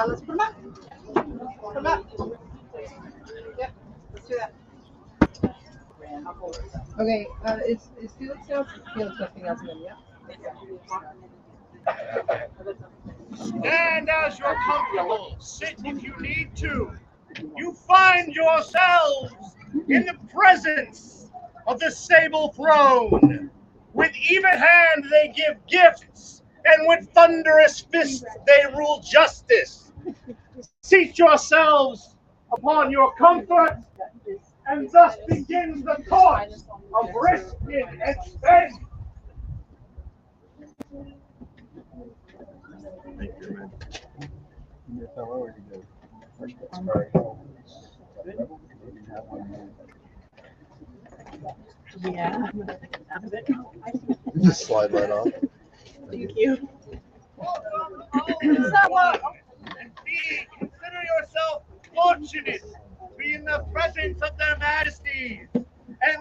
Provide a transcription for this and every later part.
Let's put them up. Put them up. Yep, let's do that. Okay, is Felix out? Felix nothing else in them, yeah? Stand as you're comfortable. Sit if you need to. You find yourselves in the presence of the sable throne. With even hand they give gifts, and with thunderous fists they rule justice. Seat yourselves upon your comfort, and thus begins the course of Riskin and Spence. Yeah. Just slide right off. Thank you. Consider yourself fortunate to be in the presence of their majesties and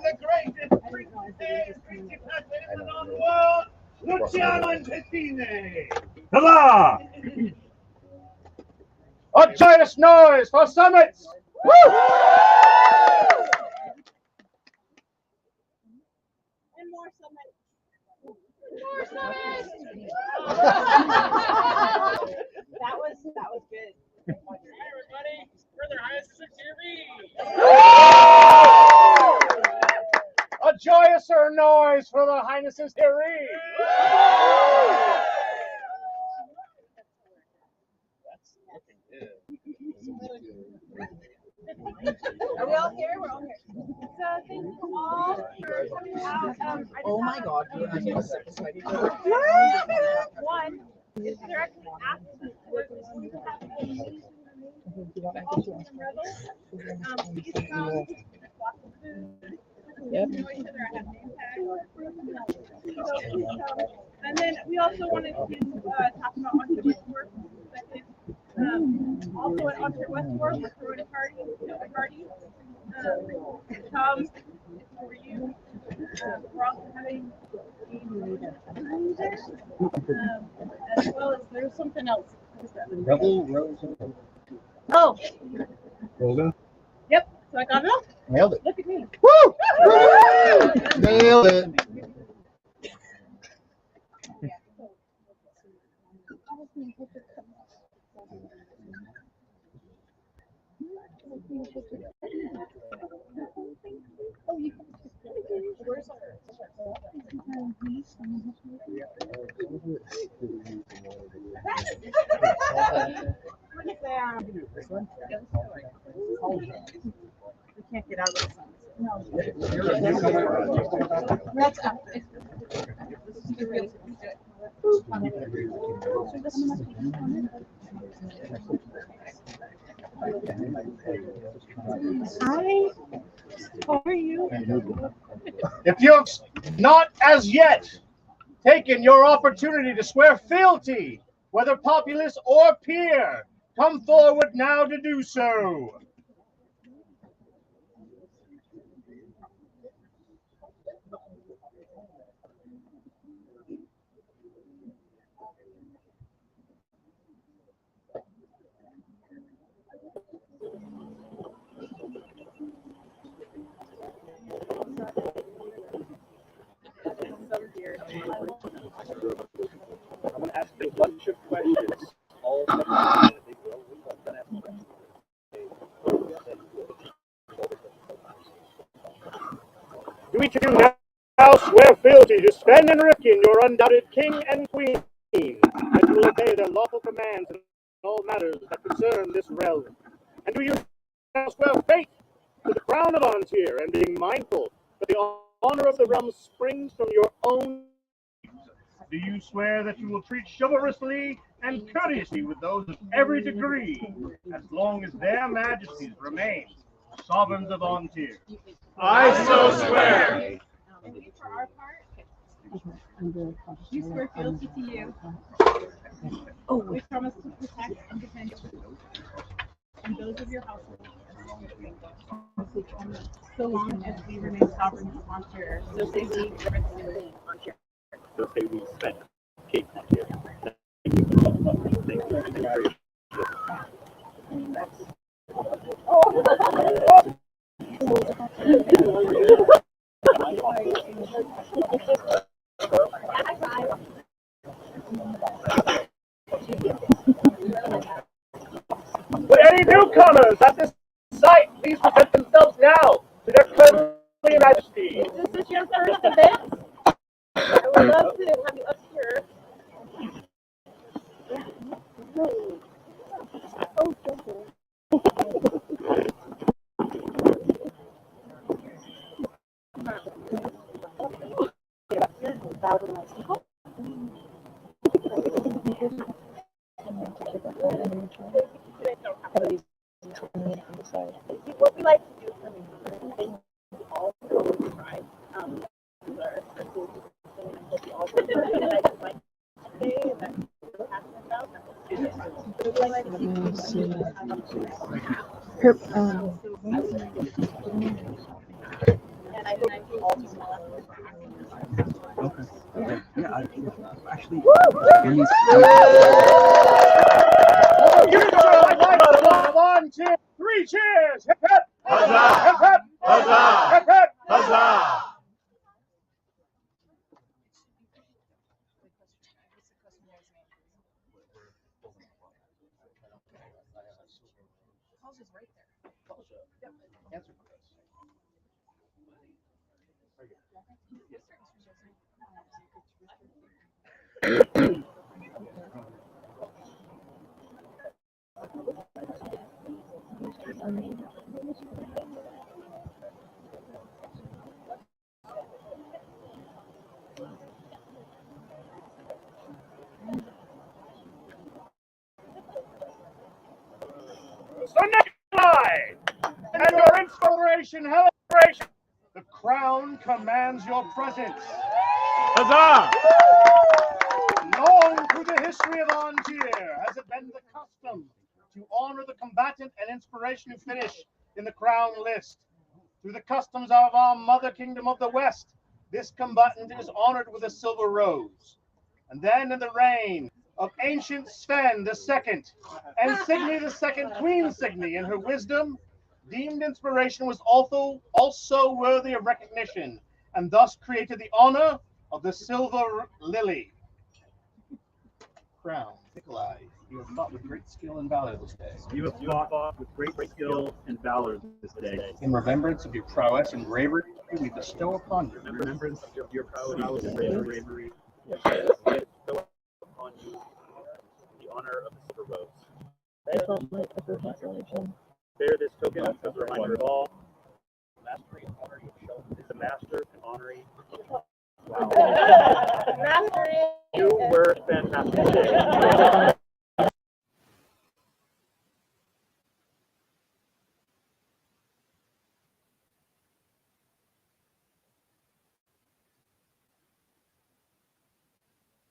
the greatest princesses in the known world, Luciano and Pettine. Hurrah! A joyous noise for summits! Woo! And more summits. That was good. Hi everybody, we're their highest security. A joyouser noise for the Highnesses here. Are we all here? We're all here. So thank you all for coming out. Oh my God! One is directly after we're going to have a meeting. Please come. Lots of food. Yep. Know each other. I have name tags. So please come. And then we also wanted to talk about Ontario work. Also at Ontario Westport, we're throwing a party. Come, it's for you. We're also having as well as there's something else. Double rose. Oh. Golden. Yep. So I got it all. Nailed it. Look at me. Woo! Nailed it. This one? We can't get out of this one. No. That's up. This is the real. Hi. How are you? If you've not as yet taken your opportunity to swear fealty, whether populace or peer, come forward now to do so. I'm going to ask a bunch of questions. All Do each of you now swear fealty to Sven and Rickon, your undoubted king and queen, and to will obey their lawful commands in all matters that concern this realm. And do you now swear faith to the crown of An Tir, and being mindful that the honor of the realm springs from your own? Do you swear that you will treat chivalrously and courteously with those of every degree, as long as their majesties remain sovereigns of An Tir? I so swear. And we, for our part, we swear fealty to you. Oh, we promise to protect and defend you and those of your household, so long as we remain sovereign of An Tir. So say we, An Tir. So say we spend Kate on here. Thank you. Would any newcomers at this site please present themselves now to their cuddly majesty? Is this your first event? I would love to have you up here. What we like to do for all tribes, One, two, three cheers! Hip hip! Huzzah! Hip hip! Huzzah! Hip hip! Huzzah! So Nikolai, and your inspiration, celebration, the crown commands your presence. Huzzah! Long through the history of An Tir has it been the custom to honor the combatant and inspiration who finish in the crown list. Through the customs of our mother kingdom of the West, this combatant is honored with a silver rose. And then in the reign of ancient Sven II and Signy II, Queen Signy, in her wisdom, deemed inspiration was also worthy of recognition, and thus created the honor of the silver lily. Crown, Nikolai, you have fought with great skill and valor this day. You have fought with great skill and valor this day. In remembrance of your prowess and bravery, we bestow upon you. In remembrance of your prowess and bravery, we bestow upon you the honor of the silver rose. I felt like a good consolation. Bear this token as a reminder of all. Mastery and honor you have shown is the master and honoring. Wow. Mastery. You were fantastic.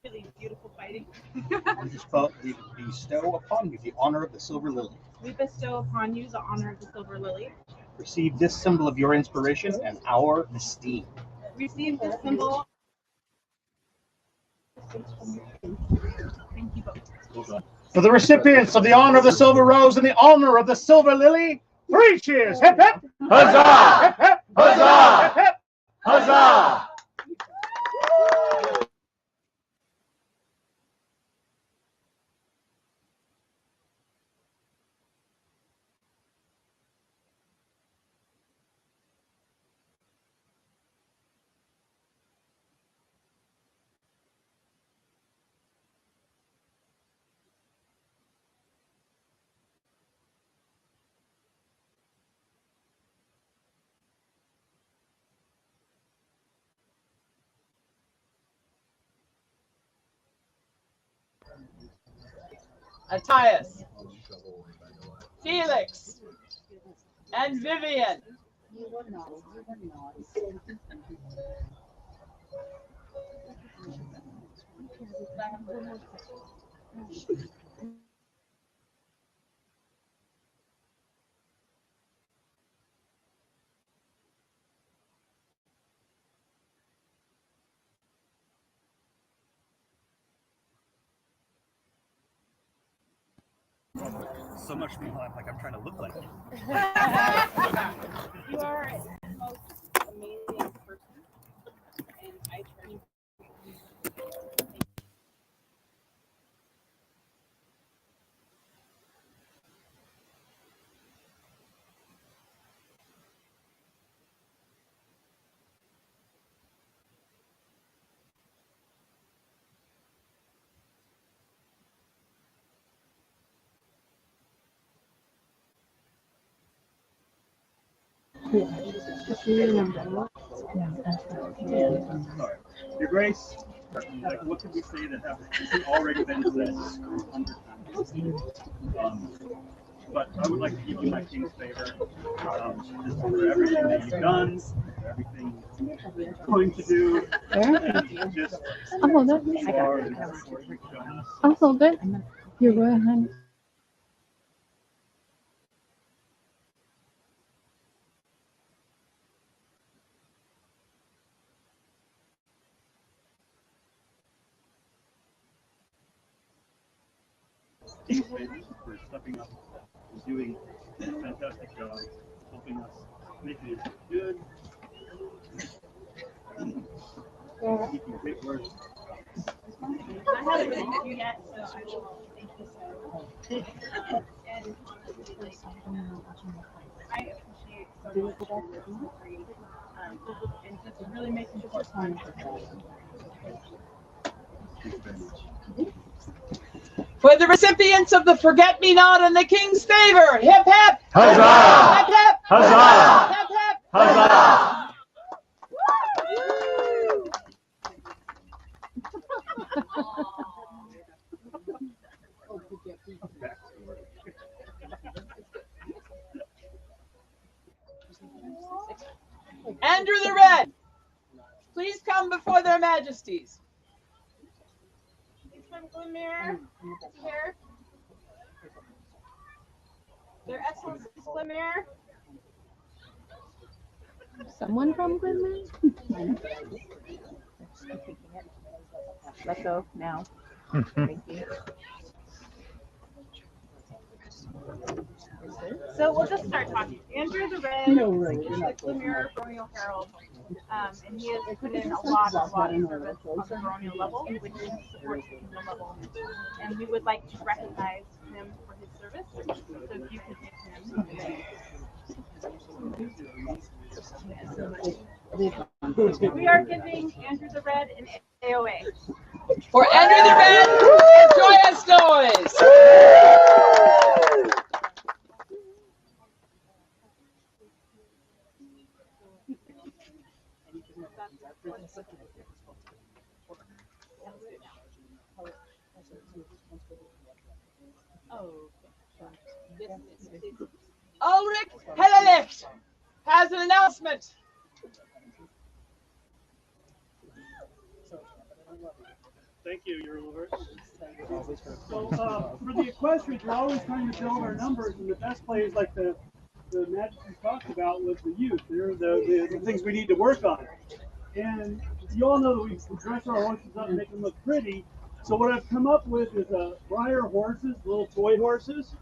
Really beautiful fighting. We bestow upon you the honor of the silver lily. We bestow upon you the honor of the silver lily. Receive this symbol of your inspiration and our esteem. Receive this symbol. Thank you both. For the recipients of the honor of the silver rose and the honor of the silver lily, 3 cheers! Hip hip! Huzzah! Hip hip! Huzzah! Hip hip! Huzzah! Matthias, Felix, and Vivian. So much meanwhile, I'm like, I'm trying to look like you. You are the most amazing person, and I treasure you. Your Grace, like, what could we say that hasn't already been said 100 times? But I would like to give you my king's favor just for everything that you've done, for everything you're going to do, and just I'll hold it. who you are and what you've shown us. I'll hold it. You're go ahead. King's favor for stepping up and doing a fantastic job, helping us make it good. Speaking great words. I haven't really met you yet, so I will thank you so much. And I appreciate so much your work and just really making sure time. For the recipients of the Forget-Me-Not and the King's Favor, hip hip! Huzzah! Hip hip! Huzzah! Hip hip! Huzzah! Andrew the Red, please come before their majesties. He's from Glenmere. Here. Their Excellencies Glenmere. Someone from Glenmere? Let go now. Thank you. So we'll just start talking. Andrew the Red is the Glenmere Baronial Herald, and he has put in a lot of service on the baronial level, which supports the kingdom level. And we would like to recognize him for his service. So if you could give him. We are giving Andrew the Red an AOA. For Andrew the Red, a joyous noise! Ulrich Hellelicht has an announcement. Thank you, Your Lord. So, for the equestrians, we're always trying to build our numbers, and the best players, like the Majesty talked about, was the youth. They're the things we need to work on. And you all know that we dress our horses up and make them look pretty. So what I've come up with is briar horses, little toy horses.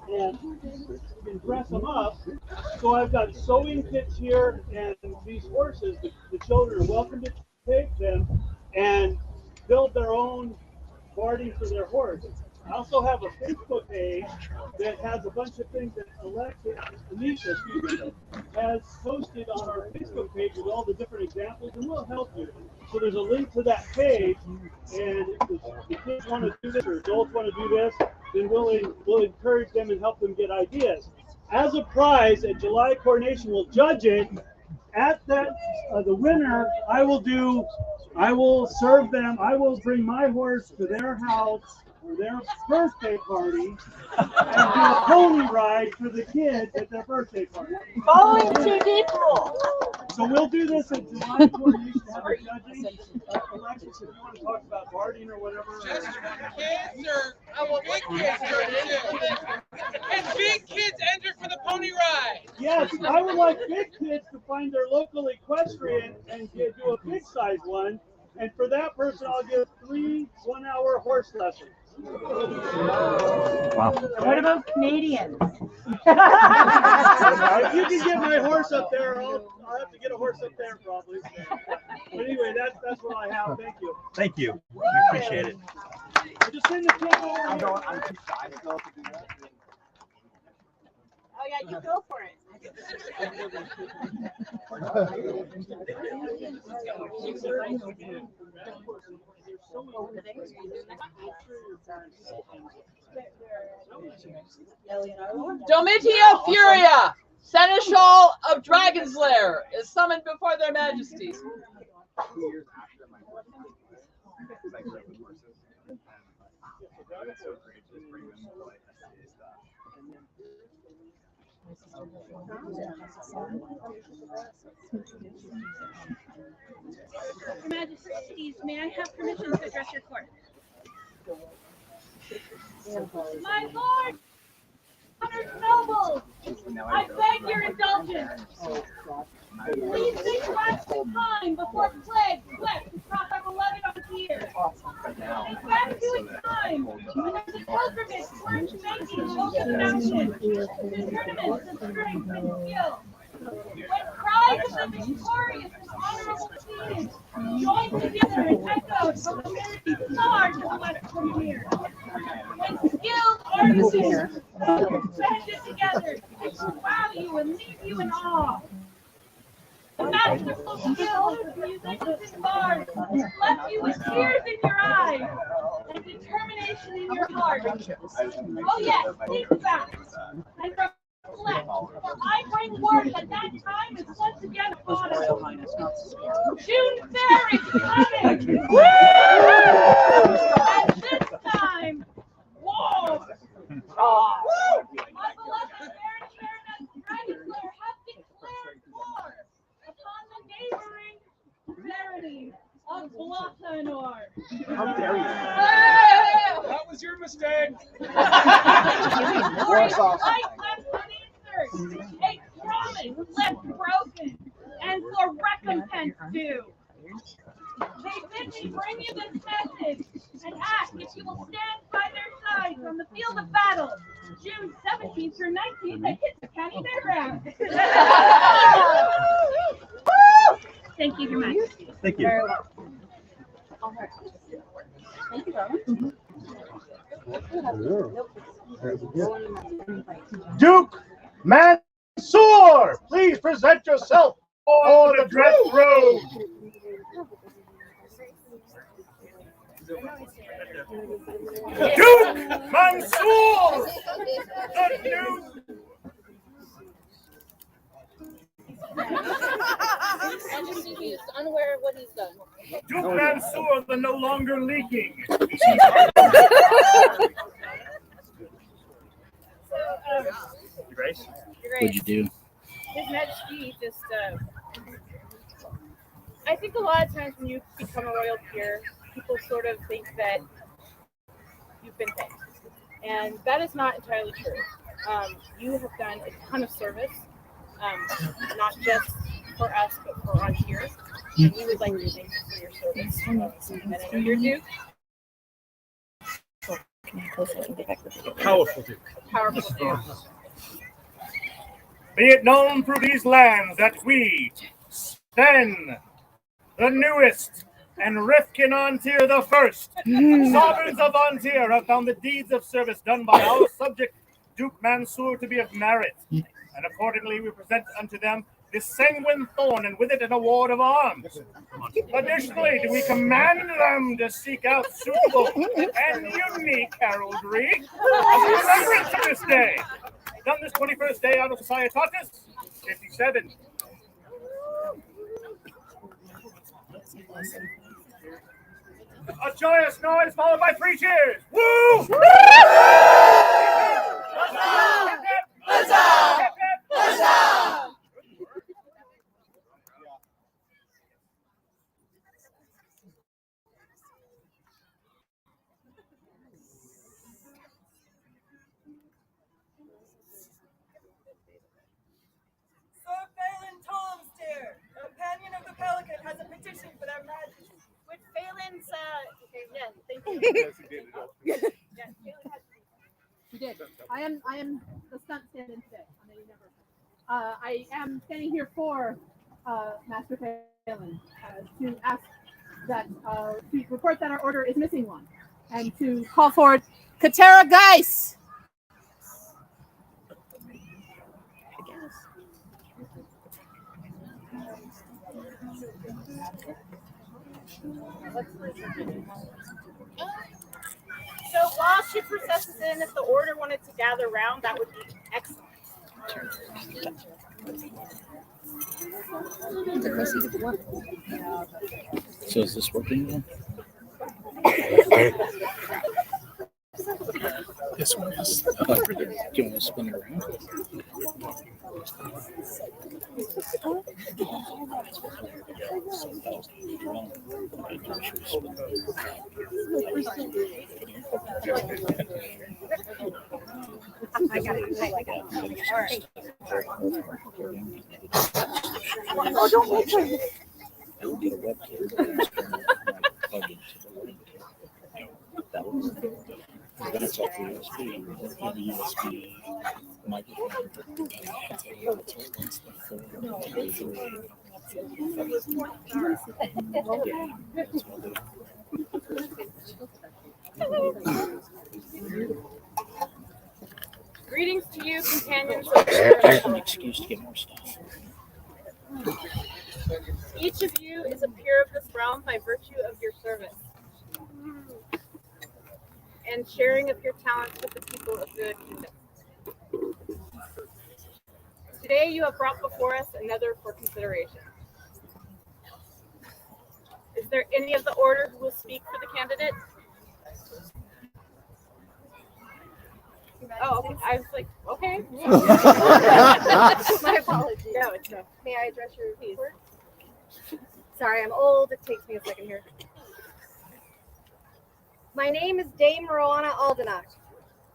And you can dress them up. So I've got sewing kits here, and these horses, the children are welcome to take them and build their own barding for their horse. I also have a Facebook page that has a bunch of things that Anisha, has posted on our Facebook page with all the different examples, and we'll help you. So there's a link to that page, and if the kids want to do this or adults want to do this, then we'll encourage them and help them get ideas. As a prize at July Coronation, we'll judge it. At that, the winner, I will serve them. I will bring my horse to their house for their birthday party and do a pony ride for the kids at their birthday party. Following TV rule. So we'll do this at July Coronation. Have a judging. Alexis, if you want to talk about barding or whatever. Just kids or big kids too? Can big kids enter for the pony ride? Yes, I would like big kids to find their local equestrian and do a big size one. And for that person, I'll give 3 one-hour horse lessons. Wow. What about Canadians? If you can get my horse up there, I'll have to get a horse up there probably. But anyway, that's what I have. Thank you. Thank you. We appreciate it. I just send the kids over here. I'm too shy to go to do that. Oh yeah, you go for it. Domitia Furia, Seneschal of Dragon's Lair, is summoned before their majesties. 2 years after my horse, because I grew up with horses, and it's so great to just bring them to like SCA stuff. Your Majesties, may I have permission to address your court? My lord, honored nobles, I beg your indulgence. Please think last time before plague swept across our beloved Antir. Think back to a time when the pilgrimage turned to making open mountains, to tournaments of strength and skill. When cries of the victorious and honorable teams joined together and echoed from the very far to the west from here. When skilled artisans banded together to wow you and leave you in awe. The masterful skill of musicians and bards left you with tears in your eyes and determination in your heart. Oh yes, think back and reflect, for I bring word that time is once again upon us. June fair is coming! Woo! And this time, whoa! My beloved Baron Baroness Dragonslayer has declared war upon the neighboring barony of Vulcanfeldt. How dare you? That was your mistake. For his life left unanswered, a promise left broken, and for recompense due. They bid me bring you this message and ask if you will stand by their sides on the field of battle, June 17th through 19th at Kitsapani Fairground. Thank you, Your Majesty. Thank you. Thank you, darling. Duke Mansour, please present yourself for the dress robe. Duke Mansour, the new He is unaware of what he's done. Duke Mansour, the no longer leaking. Grace? What'd you do? His Majesty just, I think a lot of times when you become a royal peer, people sort of think that you've been thanked. And that is not entirely true. You have done a ton of service, not just for us, but for Antir. And we would like to thank you for your service. And I know you're Duke. Powerful Duke. Powerful Duke. Be it known through these lands that we, Sven, the newest, and Rifkin Antir the first, sovereigns of Antir, have found the deeds of service done by our subject, Duke Mansour, to be of merit, and accordingly we present unto them this sanguine thorn, and with it an award of arms. Additionally, do we command them to seek out suitable and unique heraldry as a remembrance of this day, done this 21st day out of Societatis 57. A joyous noise followed by 3 cheers. Woo! Huzzah! Huzzah! Huzzah! Sir Phelan Tomster, companion of the Pelican, has a petition for their majesty. With Phelan's, yeah, thank you. You did. I am the stunt stand-in today. I know you never. I am standing here for Master Phelan to ask that to report that our order is missing one, and to call forward Katera Geis. So while she processes in, if the order wanted to gather round, that would be excellent. So is this working now? This one is. Do you want to spin it around? I got it. I got it. All right. Oh, don't make it. I will get a webcam. Plug into the that one. Then it's off USB. USB microphone. Greetings to you, companions. I have an excuse to get more stuff. Each of you is a peer of this realm by virtue of your service and sharing of your talents with the people of the kingdom. Today you have brought before us another for consideration. Is there any of the order who will speak for the candidate? Oh, okay. I was like, okay. My apologies. No, it's no. May I address your report? Sorry, I'm old. It takes me a second here. My name is Dame Roanna Aldenach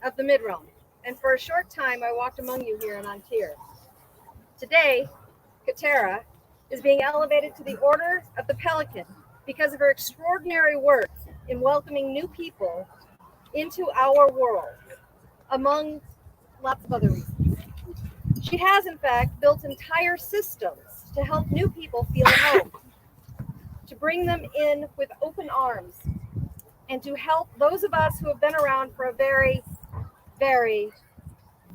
of the Midrealm, and for a short time I walked among you here in An Tir. Today, Katera is being elevated to the Order of the Pelican because of her extraordinary work in welcoming new people into our world, among lots of other reasons. She has, in fact, built entire systems to help new people feel at home, to bring them in with open arms, and to help those of us who have been around for a very, very,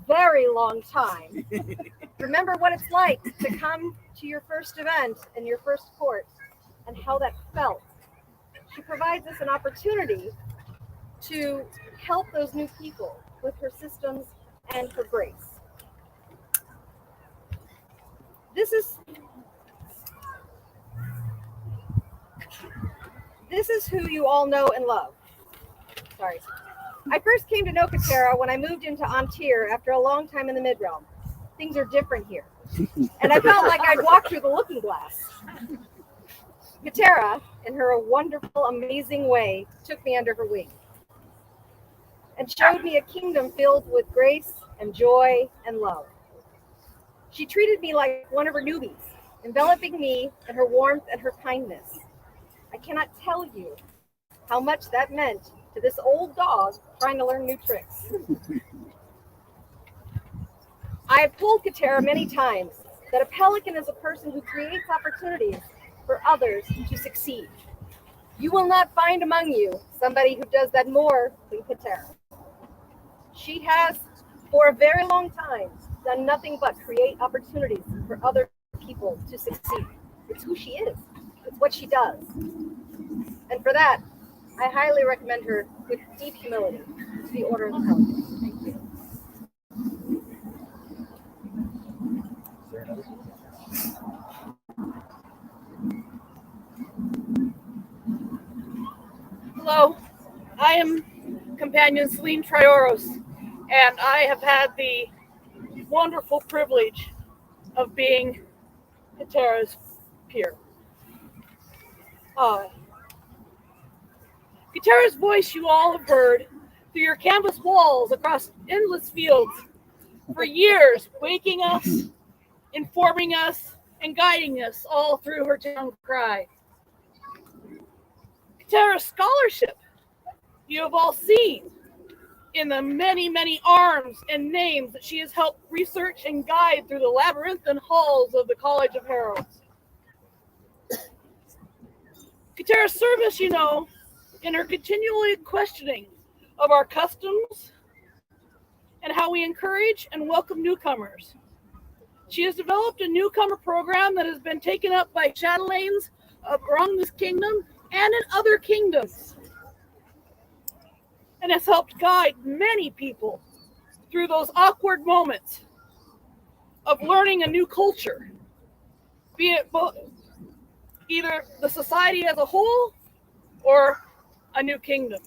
very long time remember what it's like to come to your first event in your first court and how that felt. She provides us an opportunity to help those new people with her systems and her grace. This is who you all know and love. Sorry. I first came to know Katera when I moved into An Tir after a long time in the Midrealm. Things are different here. And I felt like I'd walked through the looking glass. Katera, in her wonderful, amazing way, took me under her wing and showed me a kingdom filled with grace and joy and love. She treated me like one of her newbies, enveloping me in her warmth and her kindness. I cannot tell you how much that meant to this old dog trying to learn new tricks. I have told Katera many times that a pelican is a person who creates opportunities for others to succeed. You will not find among you somebody who does that more than Katera. She has, for a very long time, done nothing but create opportunities for other people to succeed. It's who she is. It's what she does. And for that, I highly recommend her with deep humility to the Order of the Pelican. Thank you. Hello, I am companion Celine Trioros, and I have had the wonderful privilege of being Katera's peer. Katera's voice you all have heard through your canvas walls across endless fields for years, waking us, informing us, and guiding us all through her town cry. Katera's scholarship you have all seen in the many, many arms and names that she has helped research and guide through the labyrinthine halls of the College of Heralds. Katera's service, you know, in her continually questioning of our customs and how we encourage and welcome newcomers. She has developed a newcomer program that has been taken up by chatelaines around this kingdom and in other kingdoms, and has helped guide many people through those awkward moments of learning a new culture, be it either the society as a whole or a new kingdom.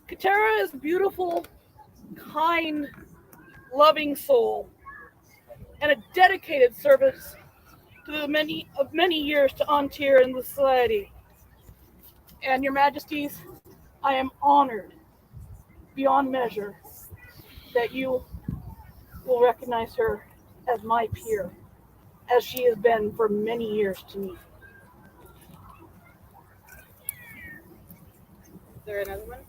Katera is a beautiful, kind, loving soul and a dedicated service to the many years to An Tir and the society. And your majesties, I am honored beyond measure that you will recognize her as my peer, as she has been for many years to me. Is there another one?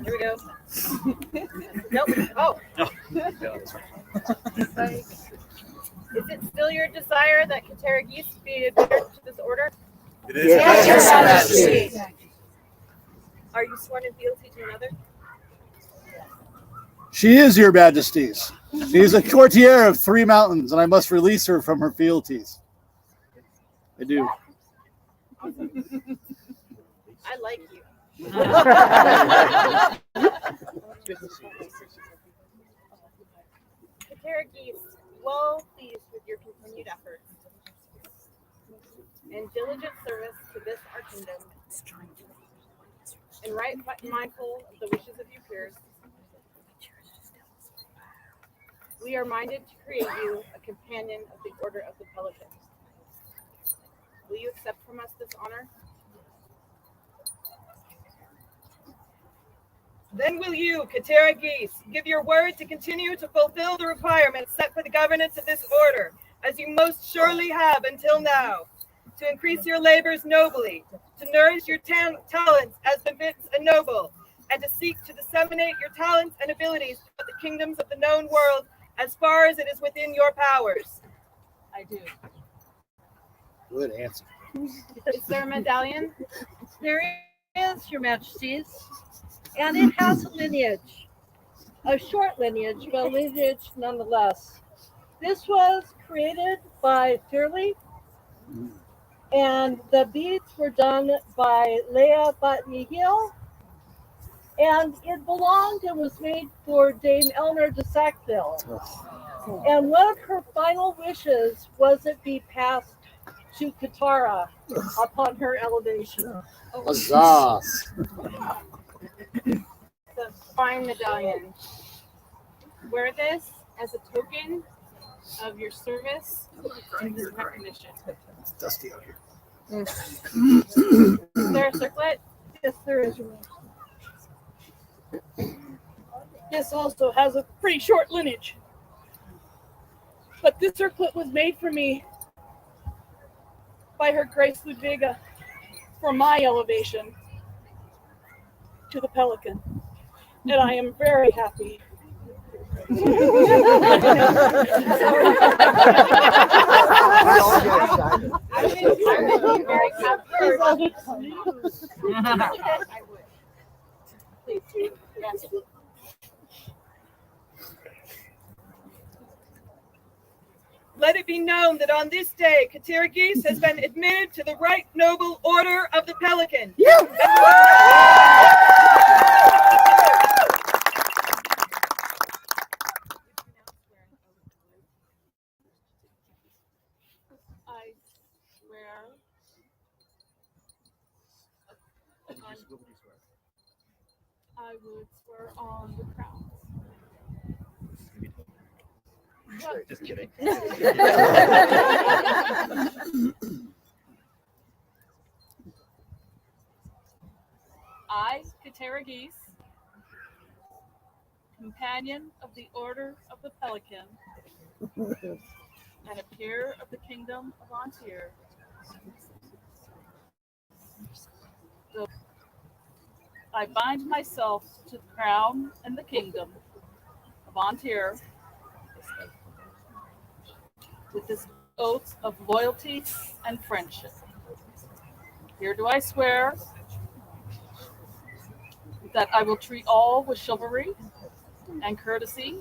Here we go. Nope. Oh. Is it still your desire that Katera Geese be adhered to this order? It is. Yes, Your Majesty. Are you sworn in fealty to another? She is, Your Majesties. She is a courtier of 3 mountains, and I must release her from her fealties. I do. I like you. Katera Geese, well pleased with your continued efforts and diligent service to this our kingdom, and right mindful of the wishes of your peers, we are minded to create you a companion of the Order of the Pelican. Will you accept from us this honor? Then will you, Katera Geese, give your word to continue to fulfill the requirements set for the governance of this order, as you most surely have until now, to increase your labors nobly, to nourish your talents as befits a noble, and to seek to disseminate your talents and abilities throughout the kingdoms of the known world as far as it is within your powers. I do. Good answer. Is there a medallion? There is, Your Majesties, and it has a lineage, a short lineage, but a lineage nonetheless. This was created by Thurley, and the beads were done by Leah Batnihil, and it belonged and was made for Dame Eleanor de Sackville. And one of her final wishes was it be passed to Katara upon her elevation. Huzzah! The fine medallion. Wear this as a token of your service and your recognition. It's dusty out here. Is there a circlet? Yes, there is. This also has a pretty short lineage. But this circlet was made for me by Her Grace Ludwiga for my elevation to the Pelican. And I am very happy. Let it be known that on this day, Katera Geese has been admitted to the Right Noble Order of the Pelican. I swear. I would swear on the crown. Just kidding. I, Katera Geese, companion of the Order of the Pelican, and a peer of the Kingdom of An Tir, I bind myself to the crown and the kingdom of An Tir with this oath of loyalty and friendship. Here do I swear that I will treat all with chivalry and courtesy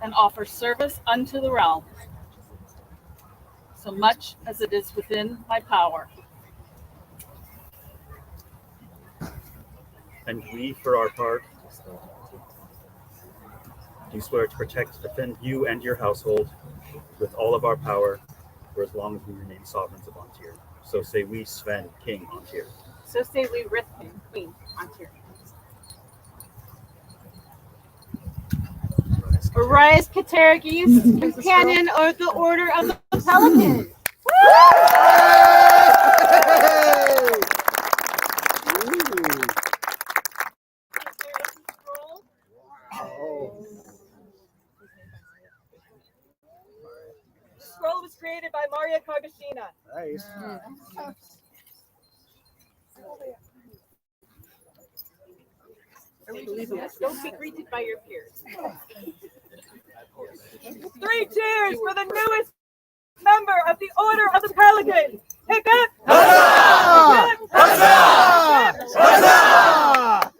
and offer service unto the realm, so much as it is within my power. And we, for our part, do swear to protect, defend you and your household with all of our power for as long as we remain sovereigns of An Tir. So say we, Sven, King An Tir. So say we, Rithkin, Queen An Tir. Arise, Katergis, companion of the Order of the Pelican. The scroll was created by Maria Kagashina. Nice. Don't be greeted by your peers. 3 cheers for the newest member of the Order of the Pelican. Hip hip! Huzzah! Hip, hip, Huzzah! Huzzah!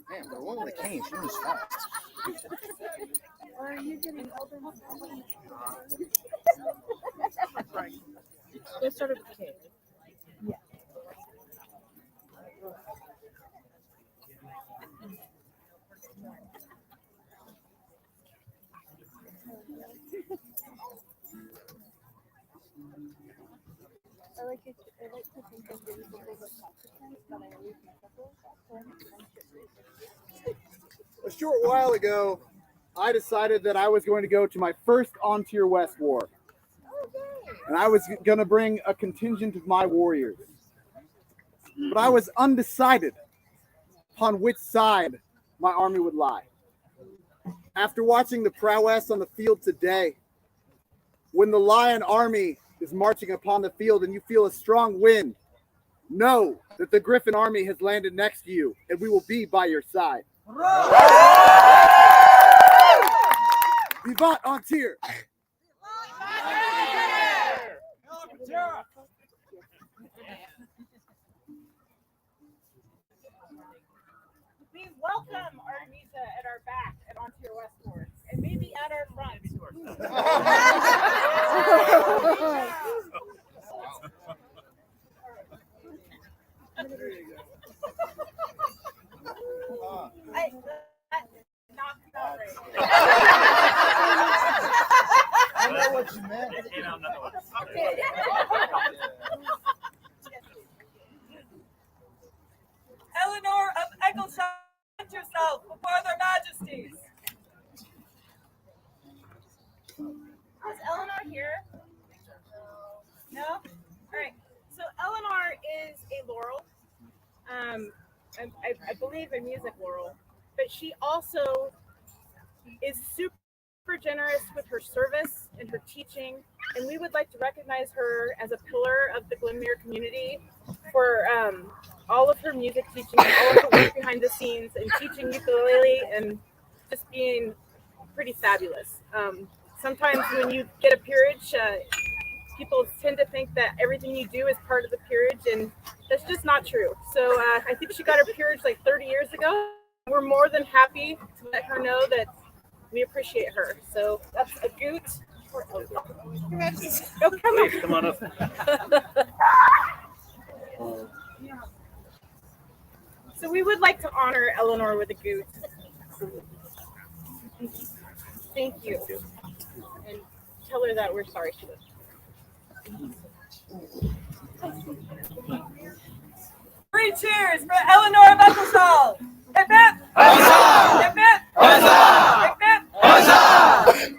Man, the one with the cane, she moves fast. Or are you getting older? Let's start with the king. Yeah. I like to think of things as consequence, but I always mess up. A short while ago, I decided that I was going to go to my first An Tir West war. And I was going to bring a contingent of my warriors. But I was undecided upon which side my army would lie. After watching the prowess on the field today, when the Lion army is marching upon the field and you feel a strong wind, know that the Griffin army has landed next to you and we will be by your side. Vivat An Tir! We welcome Artemisa at our back at An Tir Westward, and maybe at our front. I know what you meant. Eleanor of Eccleshire, present yourself before their majesties. Is Eleanor here? No? All right. So Eleanor is a laurel. I believe a music laurel, but she also is super generous with her service and her teaching, and we would like to recognize her as a pillar of the Glenmere community for all of her music teaching and all of her work behind the scenes and teaching ukulele and just being pretty fabulous. Sometimes when you get a peerage, people tend to think that everything you do is part of the peerage, and that's just not true. So I think she got her peerage like 30 years ago. We're more than happy to let her know that we appreciate her. So that's a goot. Oh, come on. Come on up. So we would like to honor Eleanor with a goot. Thank you. And tell her that we're sorry she was. 3 cheers for Eleanor of Eccleshire. Hip hip! Huzzah! Hip hip! Huzzah! Hip hip! Huzzah!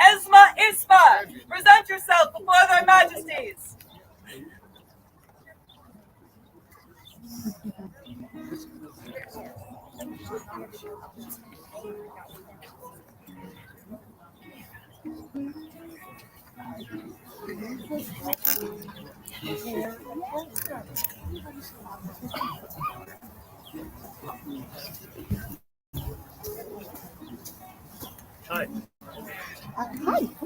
Esma Isma, present yourself before their majesties. Hi.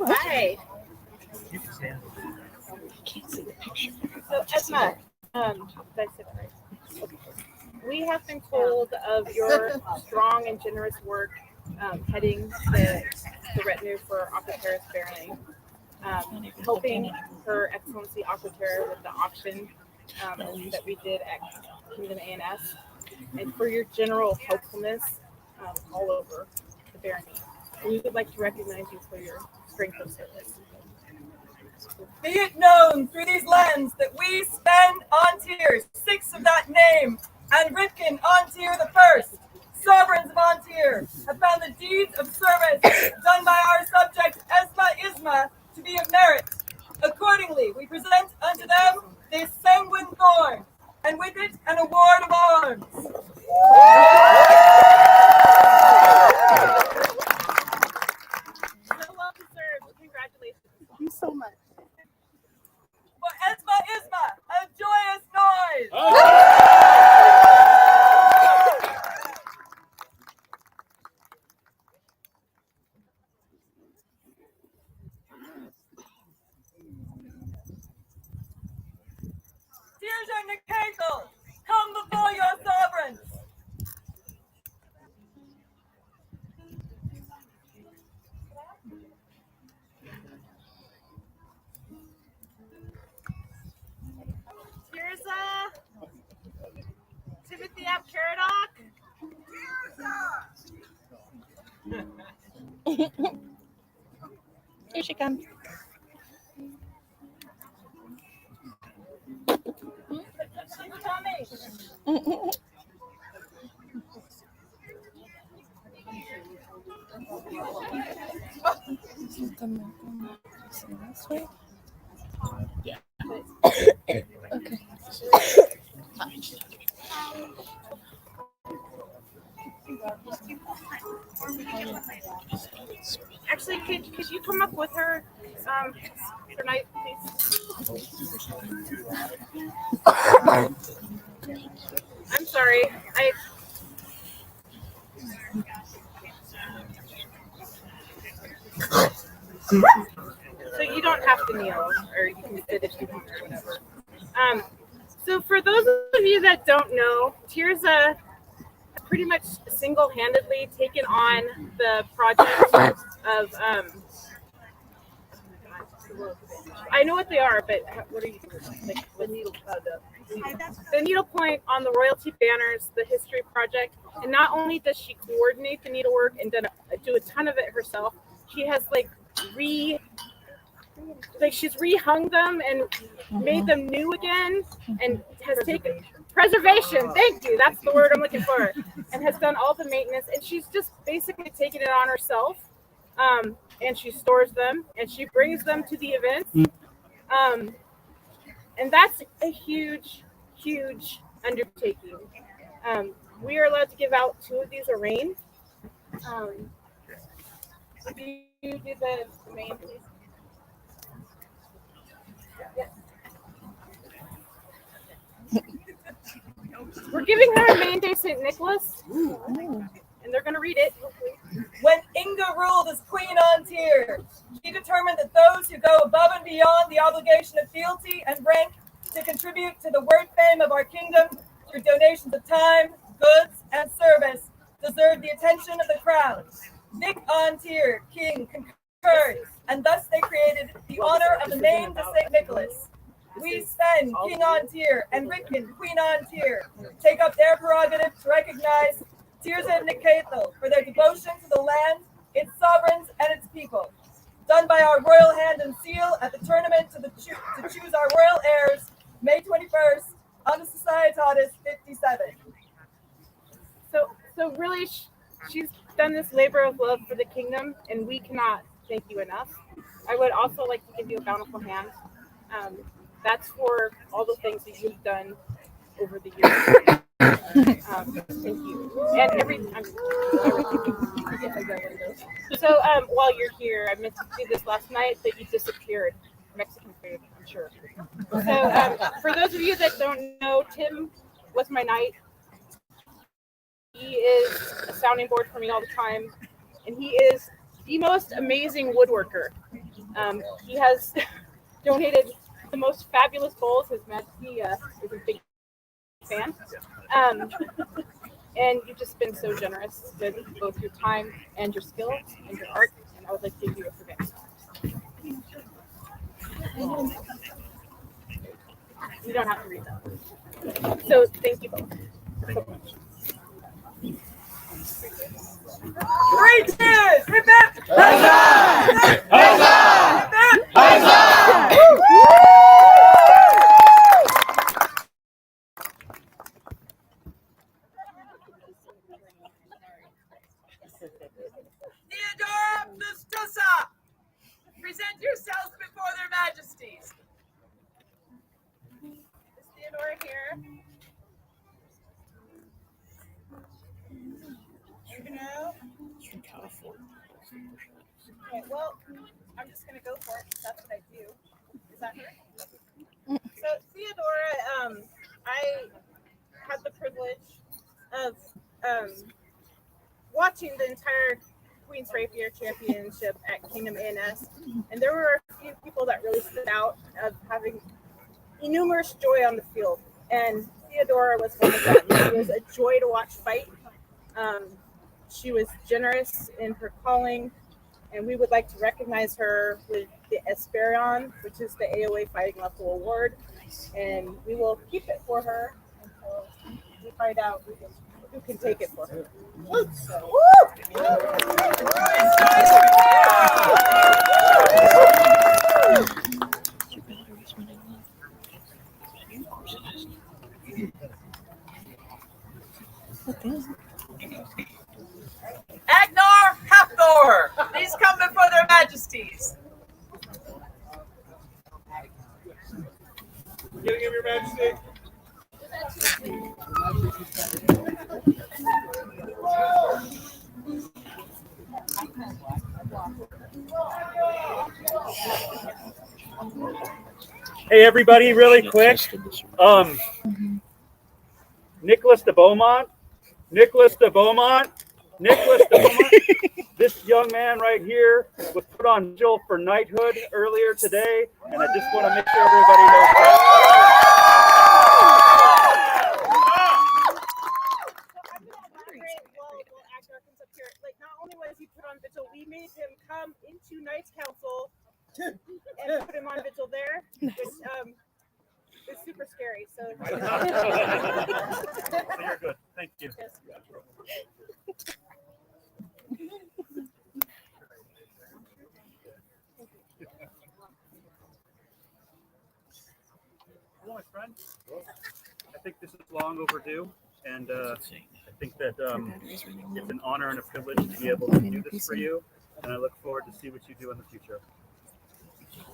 Hi. You can stand. Can't see the picture. So Esma, did I say that right? We have been told of your strong and generous work heading the retinue for Aquaterra's Barony, helping Her Excellency Aquaterra with the auction that we did at Kingdom of An Tir, and for your general helpfulness all over the Barony. We would like to recognize you for your strength of service. Be it known through these lands that we spend An Tir, 6 of that name, and Rifkin An Tir the First, sovereigns of An Tir, have found the deeds of service done by our subject Esma Isma to be of merit. Accordingly, we present unto them this sanguine thorn, and with it an award of arms. So well deserved. Congratulations. Thank you so much. For Esma Isma, a joyous noise! Tirza Nikatel, come before your sovereigns. Tirza, Timothy F. Caradoc. Here she comes. Yeah. Okay. Actually, could you come up with her tonight, please? I'm sorry. So you don't have to kneel, or you can sit if you want, or whatever. So for those of you that don't know, Tirza pretty much single-handedly taken on the project of I know what they are, but what are you doing? Like the needlepoint on the royalty banners, the history project, and not only does she coordinate the needlework and do a ton of it herself, she has she's rehung them and made them new again, and has taken preservation. Thank you, that's the word I'm looking for. And has done all the maintenance, and she's just basically taken it on herself. And she stores them, and she brings them to the events. And that's a huge, huge undertaking. We are allowed to give out 2 of these a rein. If you do the main, please. Yes. We're giving her a main day St. Nicholas, and they're going to read it. When Inga ruled as Queen An Tir, she determined that those who go above and beyond the obligation of fealty and rank to contribute to the word fame of our kingdom through donations of time, goods, and service deserve the attention of the crown. Vic An Tir, king, concurred, and thus they created the honor of the name to St. Nicholas. We Sven, King An Tir, and Rifkin, Queen An Tir, take up their prerogative to recognize Tirza and Nikatel for their devotion to the land, its sovereigns, and its people. Done by our royal hand and seal at the tournament to choose our royal heirs, May 21st, on the Societatis 57. So really, she's done this labor of love for the kingdom, and we cannot thank you enough. I would also like to give you a bountiful hand. That's for all the things that you've done over the years. Thank you. And so while you're here, I meant to do this last night, but you disappeared. Mexican food, I'm sure. So for those of you that don't know, Tim was my knight. He is a sounding board for me all the time, and he is the most amazing woodworker. He has donated the most fabulous bowls. His Majesty is a big fan. And you've just been so generous with both your time and your skill and your art, and I would like to give you a forget. You don't have to read that. So thank you both so much. Three cheers! Hip hip! Huzzah! Huzzah! Hip hip! Huzzah! Theodora Lustosa, present yourselves before their majesties. Is Theodora here? No? Okay, well, I'm just going to go for it because that's what I do. Is that her? So, Theodora, I had the privilege of watching the entire Queen's Rapier Championship at Kingdom ANS, and there were a few people that really stood out of having enormous joy on the field, and Theodora was one of them. She was a joy to watch fight. She was generous in her calling, and we would like to recognize her with the Esperion, which is the AOA Fighting Level Award, and we will keep it for her until we find out who can take it for her. Agnar Hafthor, please come before their majesties. Getting him, Your Majesty. Hey, everybody, really quick. Nicholas de Beaumont. This young man right here was put on vigil for knighthood earlier today, and I just want to make sure everybody knows Not only was he put on vigil, we made him come into Knights Council and put him on vigil there, which is super scary. So you're good. Thank you. Yes. Hello, my friend. I think this is long overdue, and I think that it's an honor and a privilege to be able to do this for you, and I look forward to see what you do in the future.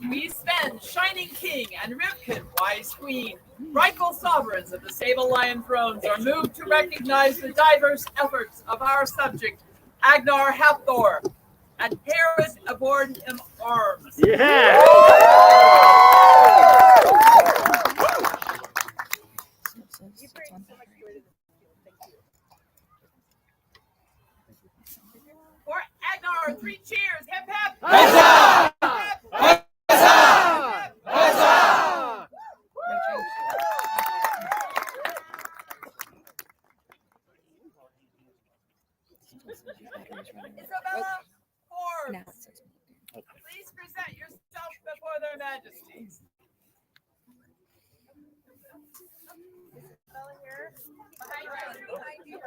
We spend Shining King and Rivkin, Wise Queen, rightful sovereigns of the Sable Lion thrones, are moved to recognize the diverse efforts of our subject, Agnar Hafthor, and Herod aboard him arms. Yeah! You bring so much joy to the field. Thank you. For Agnar, 3 cheers. Hip hip. Huzzah! Hip, Huzzah! Huzzah! Isabella Forbes, please present yourself before their majesties. Isabella here. Behind you.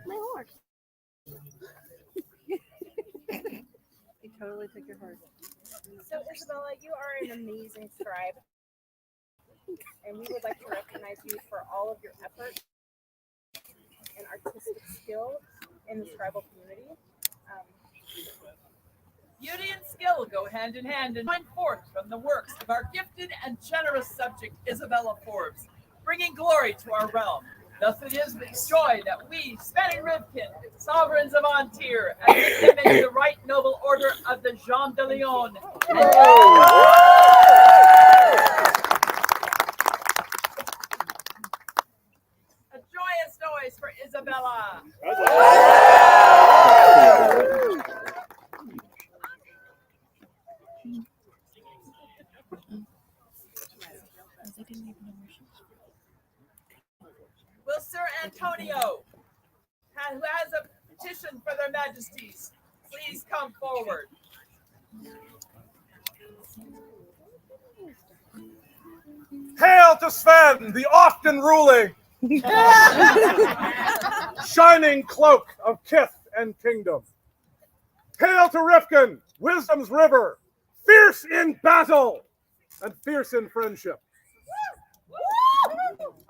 My horse. He totally took your horse. So, Isabella, you are an amazing scribe, and we would like to recognize you for all of your effort and artistic skill in the scribal community. hand in hand and join forth from the works of our gifted and generous subject Isabella Forbes, bringing glory to our realm. Thus it is with joy that we, Sven and Rivkin, sovereigns of An Tir, admit them into the right noble order of the Jean de Leon. A joyous noise for Isabella. Will Sir Antonio, who has a petition for their majesties, please come forward? Hail to Sven, the often ruling, shining cloak of kith and kingdom. Hail to Rifkin, wisdom's river, fierce in battle and fierce in friendship.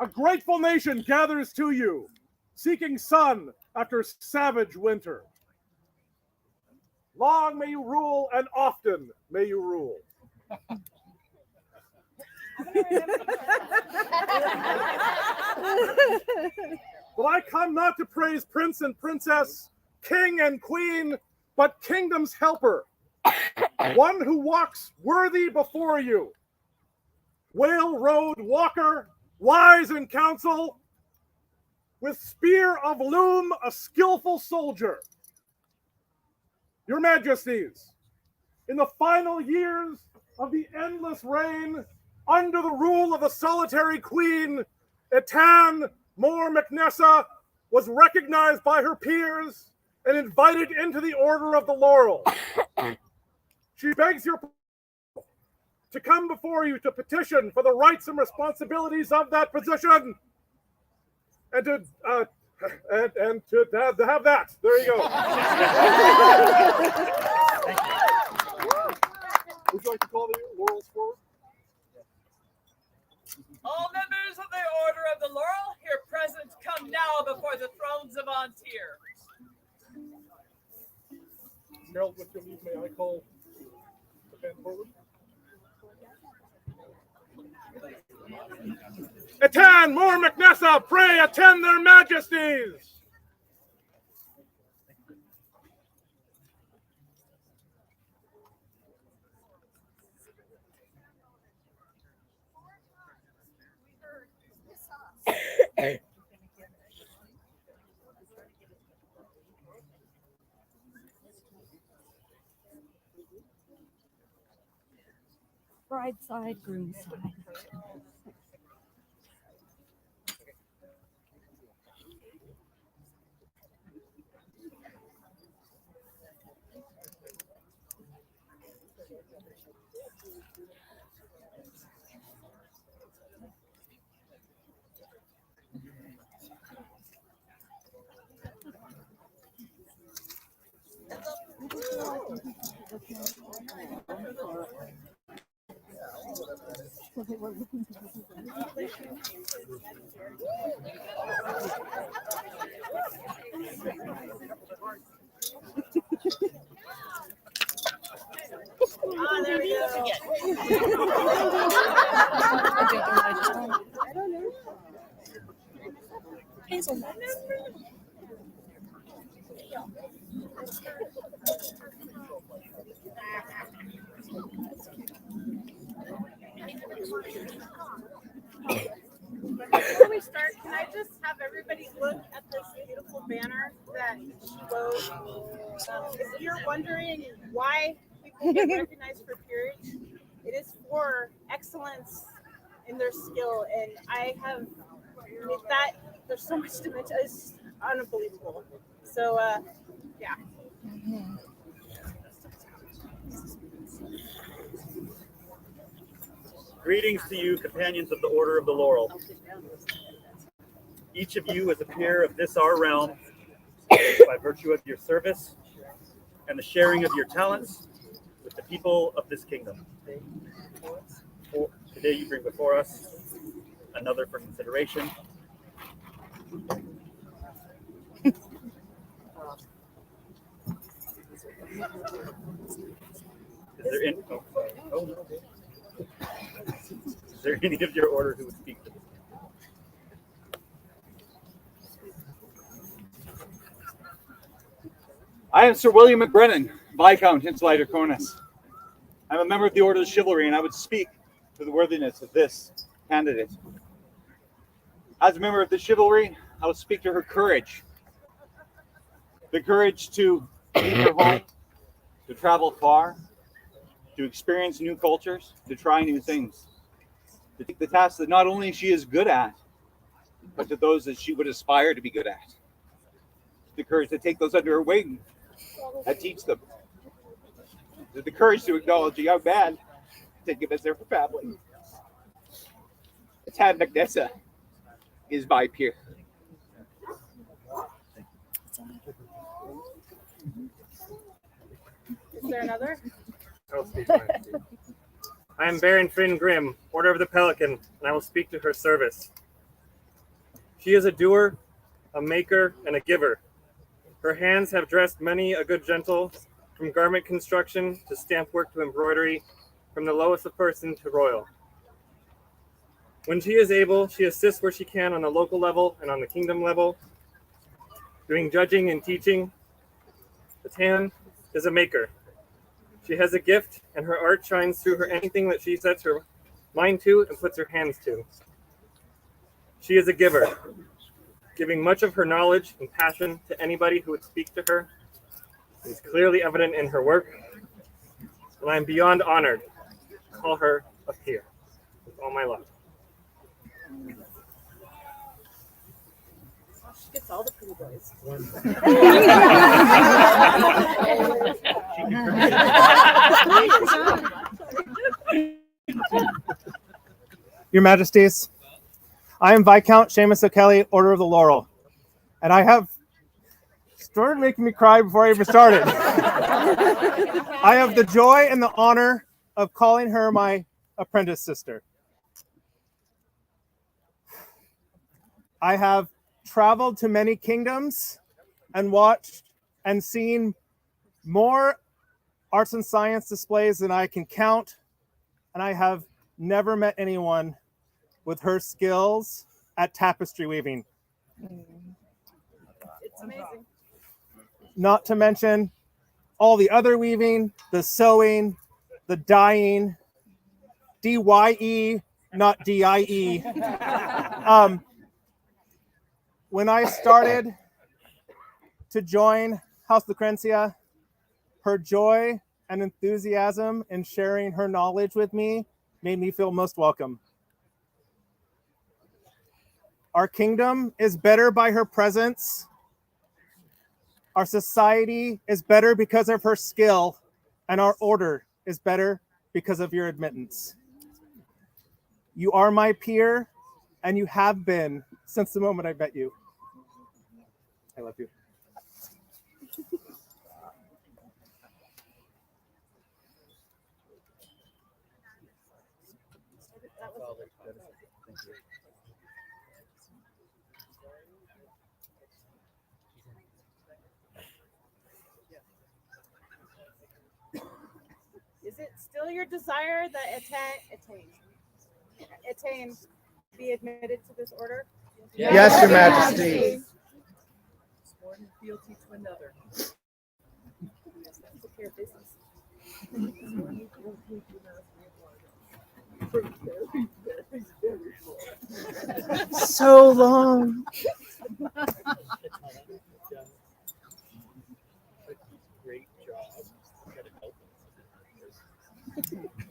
A grateful nation gathers to you, seeking sun after savage winter. Long may you rule, and often may you rule. But I come not to praise prince and princess, king and queen, but kingdom's helper, one who walks worthy before you. Whale road walker, wise in counsel, with spear of loom, a skillful soldier. Your majesties, in the final years of the endless reign, under the rule of the solitary queen, Etan Mor Macnessa was recognized by her peers and invited into the Order of the Laurel. She begs your to come before you to petition for the rights and responsibilities of that position, and to have that. There you go. Would you like to call the laurels forward? All members of the Order of the Laurel here present come now before the thrones of An Tir. Harold, with your leave, may I call the band forward? Etan Mor Macnessa, pray attend their majesties. Bride side, groom side. Ah, there he is again. I don't know. Hazelnuts. Before we start, can I just have everybody look at this beautiful banner that she wrote? If you're wondering why people get recognized for peerage, it is for excellence in their skill, and I have with that. There's so much to mention. It's unbelievable. So, yeah. Greetings to you, companions of the Order of the Laurel. Each of you is a peer of this our realm by virtue of your service and the sharing of your talents with the people of this kingdom. Today you bring before us another for consideration. Is there any? Oh no. Is there any of your order who would speak to this? I am Sir William McBrennan, Viscount Insulator Cornus. I'm a member of the Order of Chivalry, and I would speak to the worthiness of this candidate. As a member of the Chivalry, I would speak to her courage. The courage to leave her home, to travel far, to experience new cultures, to try new things. To take the tasks that not only she is good at, but to those that she would aspire to be good at. The courage to take those under her wing and teach them. The courage to acknowledge a young man, take him as their family. Tad McNessa is my peer. Is there another? I am Baron Finn Grimm, Order of the Pelican, and I will speak to her service. She is a doer, a maker, and a giver. Her hands have dressed many a good gentle, from garment construction to stamp work to embroidery, from the lowest of person to royal. When she is able, she assists where she can on the local level and on the kingdom level, doing judging and teaching. The Tan is a maker. She has a gift, and her art shines through her anything that she sets her mind to and puts her hands to. She is a giver, giving much of her knowledge and passion to anybody who would speak to her. It is clearly evident in her work, and I am beyond honored to call her a peer with all my love. She gets all the pretty boys. Your Majesties, I am Viscount Seamus O'Kelly, Order of the Laurel, and I have started making me cry before I even started. I have the joy and the honor of calling her my apprentice sister. I have traveled to many kingdoms and watched and seen more arts and science displays than I can count, and I have never met anyone with her skills at tapestry weaving. It's amazing. Not to mention all the other weaving, the sewing, the dyeing, DYE, not DIE. When I started to join House Lucretia, her joy and enthusiasm in sharing her knowledge with me made me feel most welcome. Our kingdom is better by her presence. Our society is better because of her skill, and our order is better because of your admittance. You are my peer, and you have been since the moment I met you. I love you. Is it still your desire that Attain be admitted to this order? Yes, Your Majesty. Sworn in fealty to another. Take care of business. So long. Great job.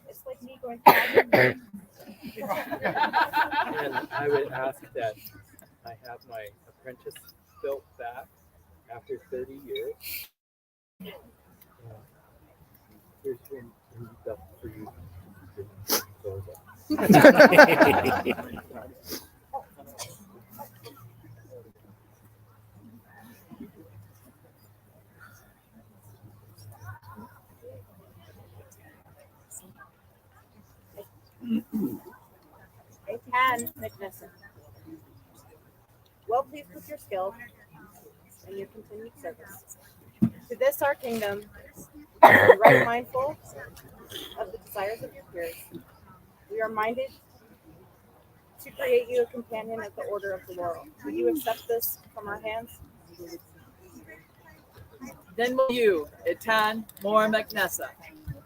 It's like me going. And I would ask that I have my apprentice belt back after 30 years. Here's one belt for you. Attain McNessa. Well pleased with your skill and your continued service. To this our kingdom and right mindful of the desires of your peers. We are minded to create you a companion of the Order of the Laurel. Will you accept this from our hands? Then will you, Etan Mor Macnessa,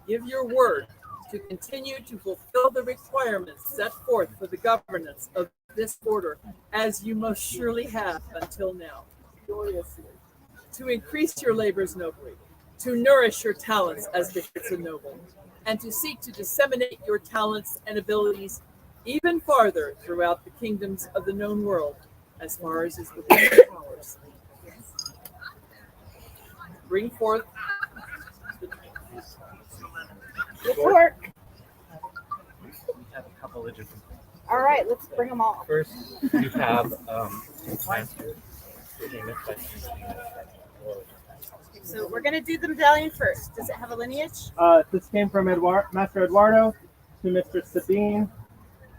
give your word to continue to fulfill the requirements set forth for the governance of this order, as you most surely have until now. To increase your labors nobly, to nourish your talents as befits a noble, and to seek to disseminate your talents and abilities even farther throughout the kingdoms of the known world, as far as is within your powers. Bring forth Report. We have a couple of different things. All right, let's bring them all. First, you have Master. So we're going to do the medallion first. Does it have a lineage? This came from Master Eduardo to Mistress Sabine,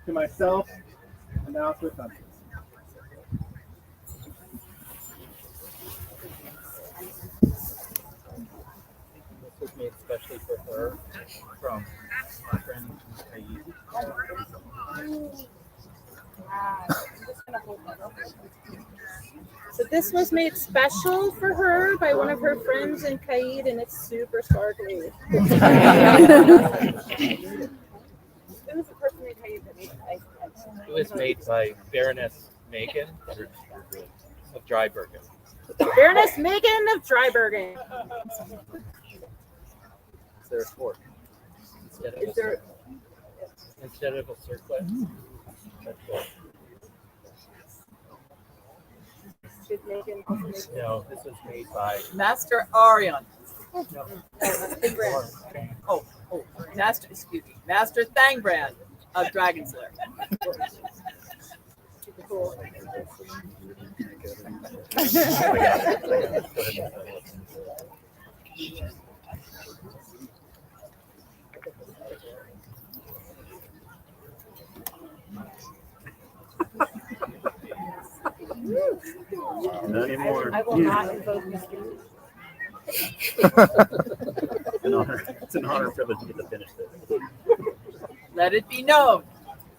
to myself, and now to Assumption. This was made especially for her from my friend Kaid. So this was made special for her by one of her friends in Kaid, and it's super sparkly. It was the person in Kaid that made it. It was made by Baroness Megan of Drybergen. Baroness Megan of Drybergen. Is there a fork? Instead of a circlet? No, this was made by Master Arion. No. Oh, Master, excuse me, Master Thangbrand of Dragonslayer. Not anymore. I will not invoke Mr. It's an honor privilege to get to finish this. Let it be known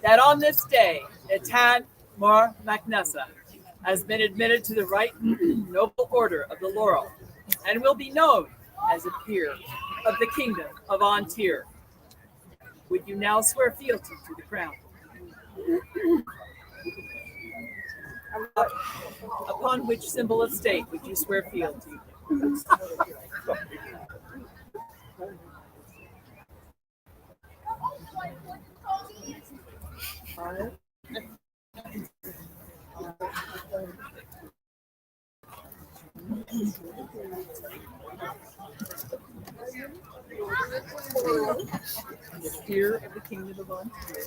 that on this day, Etan Mor Macnessa has been admitted to the right noble order of the Laurel, and will be known as a peer of the Kingdom of An Tir. Would you now swear fealty to the crown? Upon which symbol of state would you swear fealty? The peer of the Kingdom of An Tir.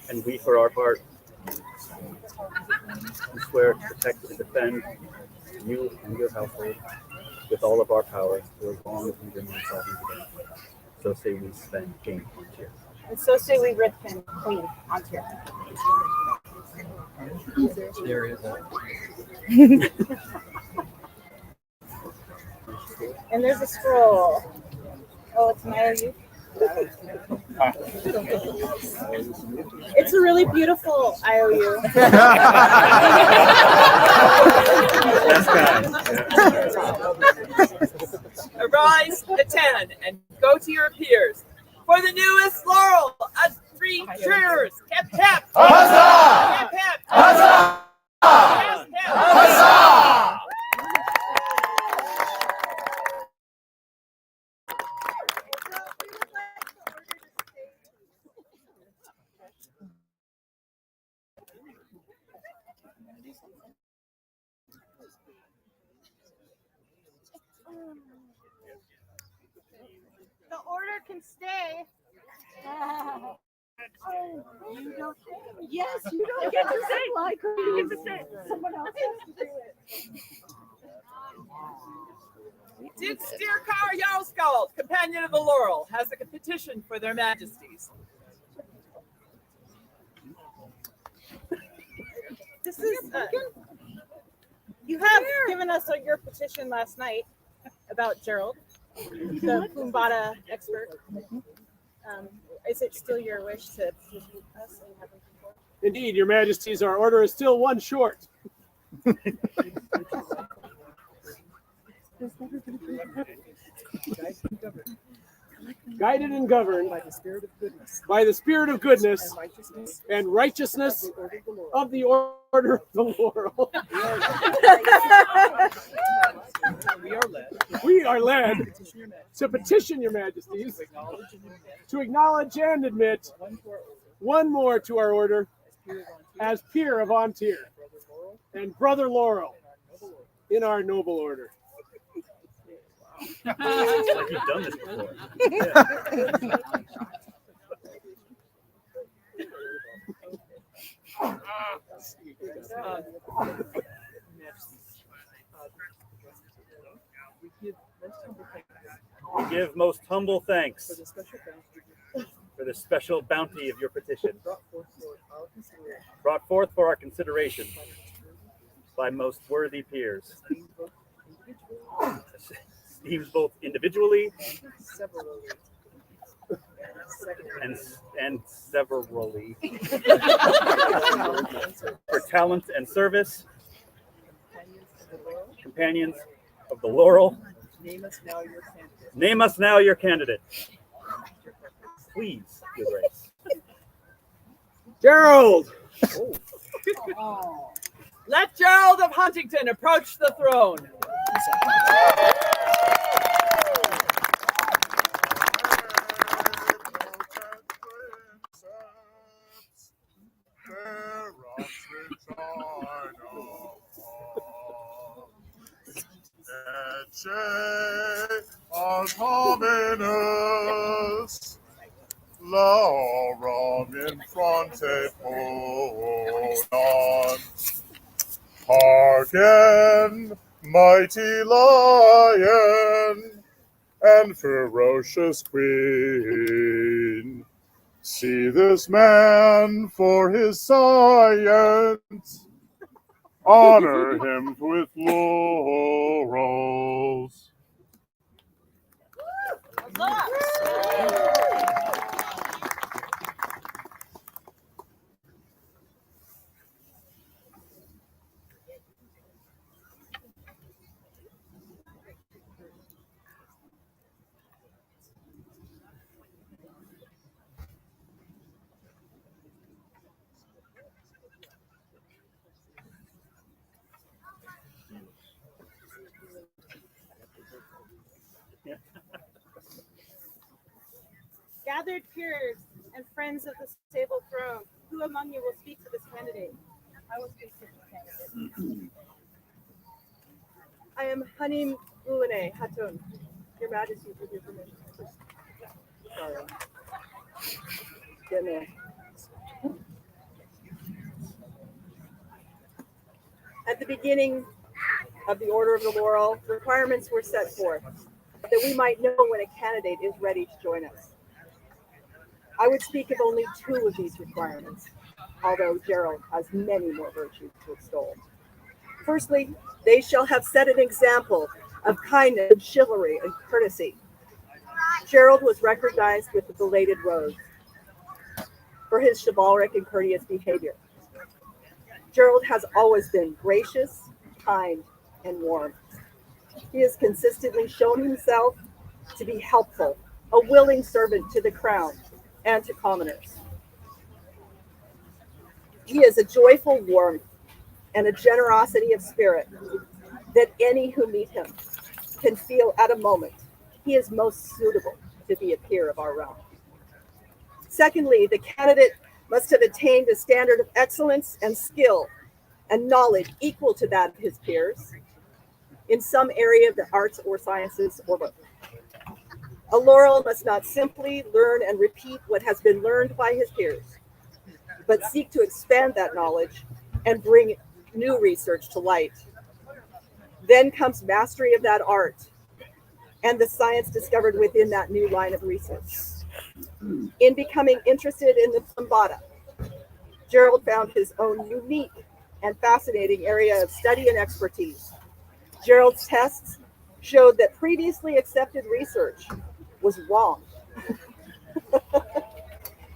And we, for our part, we swear to protect and defend you and your household with all of our power for as long as we remain sovereign today. So say we Sven, King An Tir. And so say we Rifkin, Queen An Tir. There is a And there's a scroll. Oh, it's an IOU. It's a really beautiful IOU. Arise, attend, and go to your peers for the newest laurel of 3 cheers. Hip hip! Huzzah! Hip hip! Huzzah! Hip hip! Huzzah! The order can stay. You don't. Yes, you don't get to say like you get to say someone else has to do it. Did Steercar Jarlskald, companion of the Laurel, has a petition for their majesties. This is you have given us your petition last night about Gerald, the Pumbata expert. Is it still your wish to petition us and have him come forward? Indeed, your majesties, our order is still one short. Guided and governed by the spirit of goodness, and righteousness of the order of the Laurel. We are led to petition your majesties to acknowledge and admit one more to our order as peer of An Tir and brother Laurel in our noble order. Like you've done this before. We give most humble thanks for the special bounty of your petition, brought forth for our consideration by most worthy peers, esteemed both individually and severally for talent and service, companions of the Laurel. Name us now your candidate. Please, Your Grace. Gerald! Let Gerald of Huntington approach the throne. Hominus, laurum in fronte ponant. Hearken, mighty lion, and ferocious queen. See this man for his science. Honor him with laurels. Gathered peers and friends of the stable throne, who among you will speak to this candidate? I will speak to this candidate. I am Hanim Uane Hatun, Your Majesty, with your permission. Sorry. Get there. At the beginning of the Order of the Laurel, requirements were set forth that we might know when a candidate is ready to join us. I would speak of only two of these requirements, although Gerald has many more virtues to extol. Firstly, they shall have set an example of kindness, chivalry, and courtesy. Gerald was recognized with the belated rose for his chivalric and courteous behavior. Gerald has always been gracious, kind, and warm. He has consistently shown himself to be helpful, a willing servant to the crown and to commoners. He is a joyful warmth and a generosity of spirit that any who meet him can feel at a moment he is most suitable to be a peer of our realm. Secondly, the candidate must have attained a standard of excellence and skill and knowledge equal to that of his peers in some area of the arts or sciences or both. A laurel must not simply learn and repeat what has been learned by his peers, but seek to expand that knowledge and bring new research to light. Then comes mastery of that art and the science discovered within that new line of research. In becoming interested in the plumbata, Gerald found his own unique and fascinating area of study and expertise. Gerald's tests showed that previously accepted research was wrong.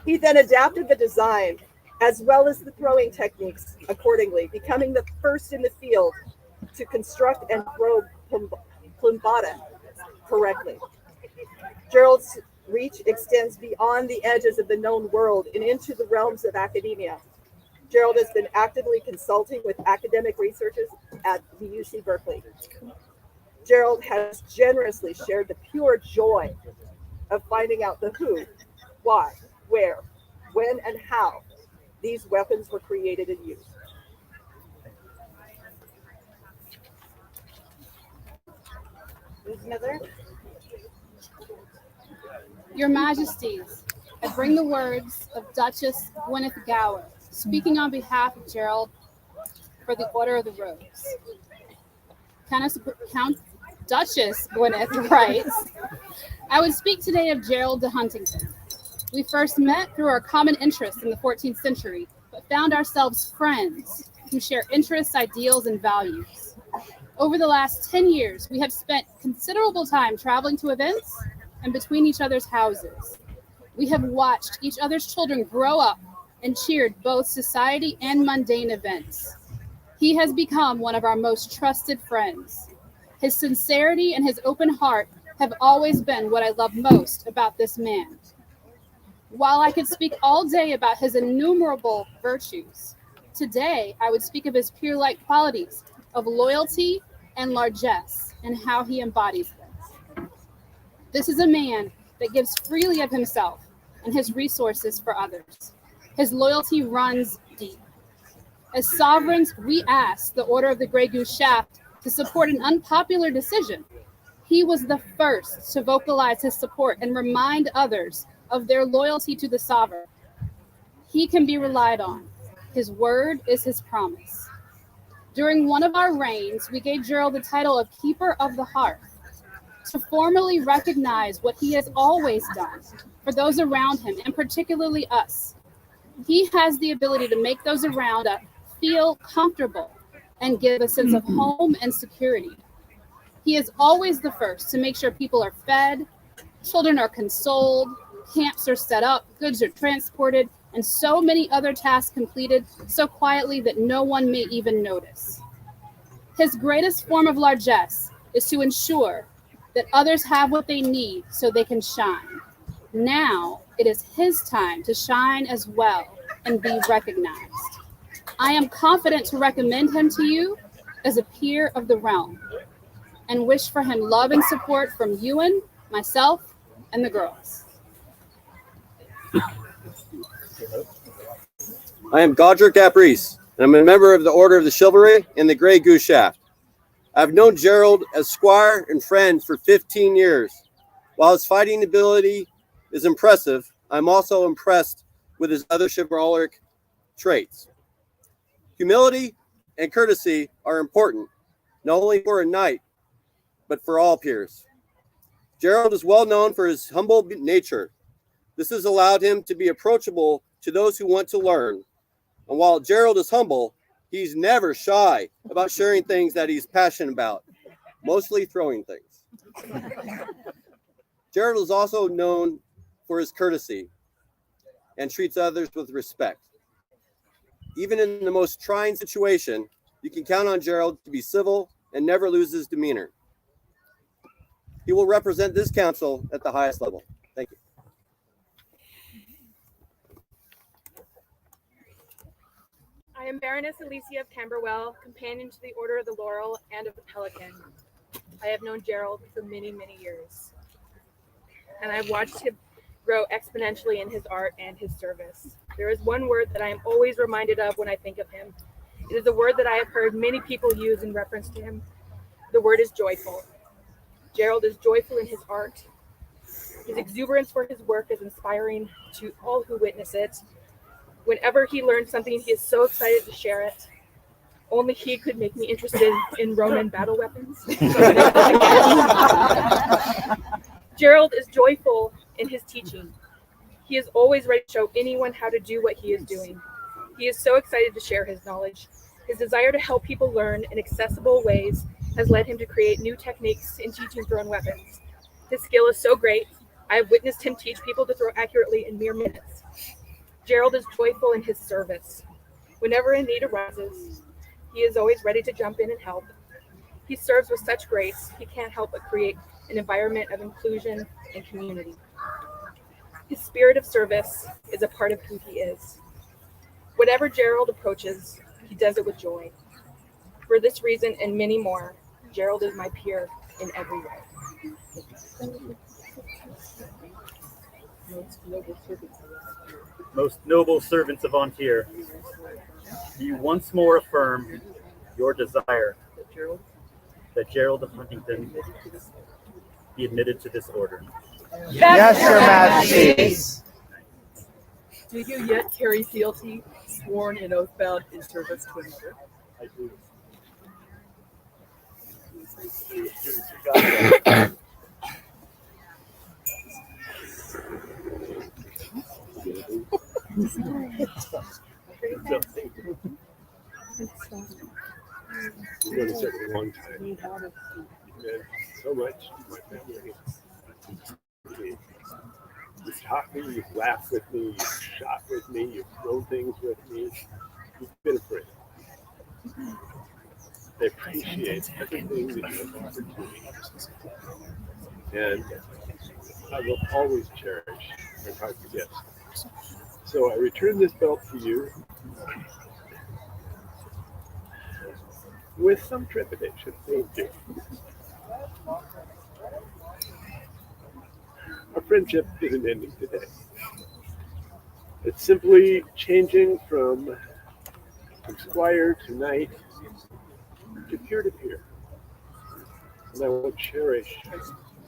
He then adapted the design as well as the throwing techniques accordingly, becoming the first in the field to construct and throw plumbata correctly. Gerald's reach extends beyond the edges of the known world and into the realms of academia. Gerald has been actively consulting with academic researchers at the UC Berkeley. Gerald has generously shared the pure joy of finding out the who, why, where, when, and how these weapons were created and used. There's another. Your Majesties, I bring the words of Duchess Gwyneth Gower, speaking on behalf of Gerald for the Order of the Rose. Count Duchess Gwyneth writes, I would speak today of Gerald de Huntington. We first met through our common interest in the 14th century, but found ourselves friends who share interests, ideals, and values. Over the last 10 years, we have spent considerable time traveling to events and between each other's houses. We have watched each other's children grow up and cheered both society and mundane events. He has become one of our most trusted friends. His sincerity and his open heart have always been what I love most about this man. While I could speak all day about his innumerable virtues, today I would speak of his peer-like qualities of loyalty and largesse and how he embodies them. This is a man that gives freely of himself and his resources for others. His loyalty runs deep. As sovereigns, we asked the Order of the Grey Goose Shaft to support an unpopular decision. He was the first to vocalize his support and remind others of their loyalty to the sovereign. He can be relied on. His word is his promise. During one of our reigns, we gave Gerald the title of Keeper of the Hearth to formally recognize what he has always done for those around him, and particularly us. He has the ability to make those around us feel comfortable and give a sense of home and security. He is always the first to make sure people are fed, children are consoled, camps are set up, goods are transported, and so many other tasks completed so quietly that no one may even notice. His greatest form of largesse is to ensure that others have what they need so they can shine. Now it is his time to shine as well and be recognized. I am confident to recommend him to you as a peer of the realm and wish for him love and support from Ewan, myself, and the girls. I am Godric Caprice, and I'm a member of the Order of the Chivalry and the Grey Goose Shaft. I've known Gerald as squire and friend for 15 years. While his fighting ability is impressive, I'm also impressed with his other chivalric traits. Humility and courtesy are important, not only for a knight, but for all peers. Gerald is well known for his humble nature. This has allowed him to be approachable to those who want to learn. And while Gerald is humble, he's never shy about sharing things that he's passionate about, mostly throwing things. Gerald is also known for his courtesy and treats others with respect. Even in the most trying situation, you can count on Gerald to be civil and never lose his demeanor. He will represent this council at the highest level. Thank you. I am Baroness Alicia of Camberwell, companion to the Order of the Laurel and of the Pelican. I have known Gerald for many, many years, and I've watched him grow exponentially in his art and his service. There is one word that I am always reminded of when I think of him. It is a word that I have heard many people use in reference to him. The word is joyful. Gerald is joyful in his art. His exuberance for his work is inspiring to all who witness it. Whenever he learns something, he is so excited to share it. Only he could make me interested in Roman battle weapons. Gerald is joyful in his teaching. He is always ready to show anyone how to do what he is doing. He is so excited to share his knowledge. His desire to help people learn in accessible ways has led him to create new techniques in teaching thrown weapons. His skill is so great, I have witnessed him teach people to throw accurately in mere minutes. Gerald is joyful in his service. Whenever a need arises, he is always ready to jump in and help. He serves with such grace, he can't help but create an environment of inclusion and community. His spirit of service is a part of who he is. Whatever Gerald approaches, he does it with joy. For this reason and many more, Gerald is my peer in every way. Most noble servants of An Tir, do you once more affirm your desire that Gerald of Huntington be admitted to this order? Yes, Your Majesties. Do you yet carry fealty, sworn and oath-bound in service to another? I do. We've known each other a long time. You've meant so much to my family. You've taught me, you've laughed with me, you've shot with me, you've thrown things with me. You've been a friend. I appreciate everything that you have offered to me. And I will always cherish and hard to get. So I return this belt to you with some trepidation. Thank you. Our friendship isn't ending today. It's simply changing from squire to knight to peer-to-peer. And I will cherish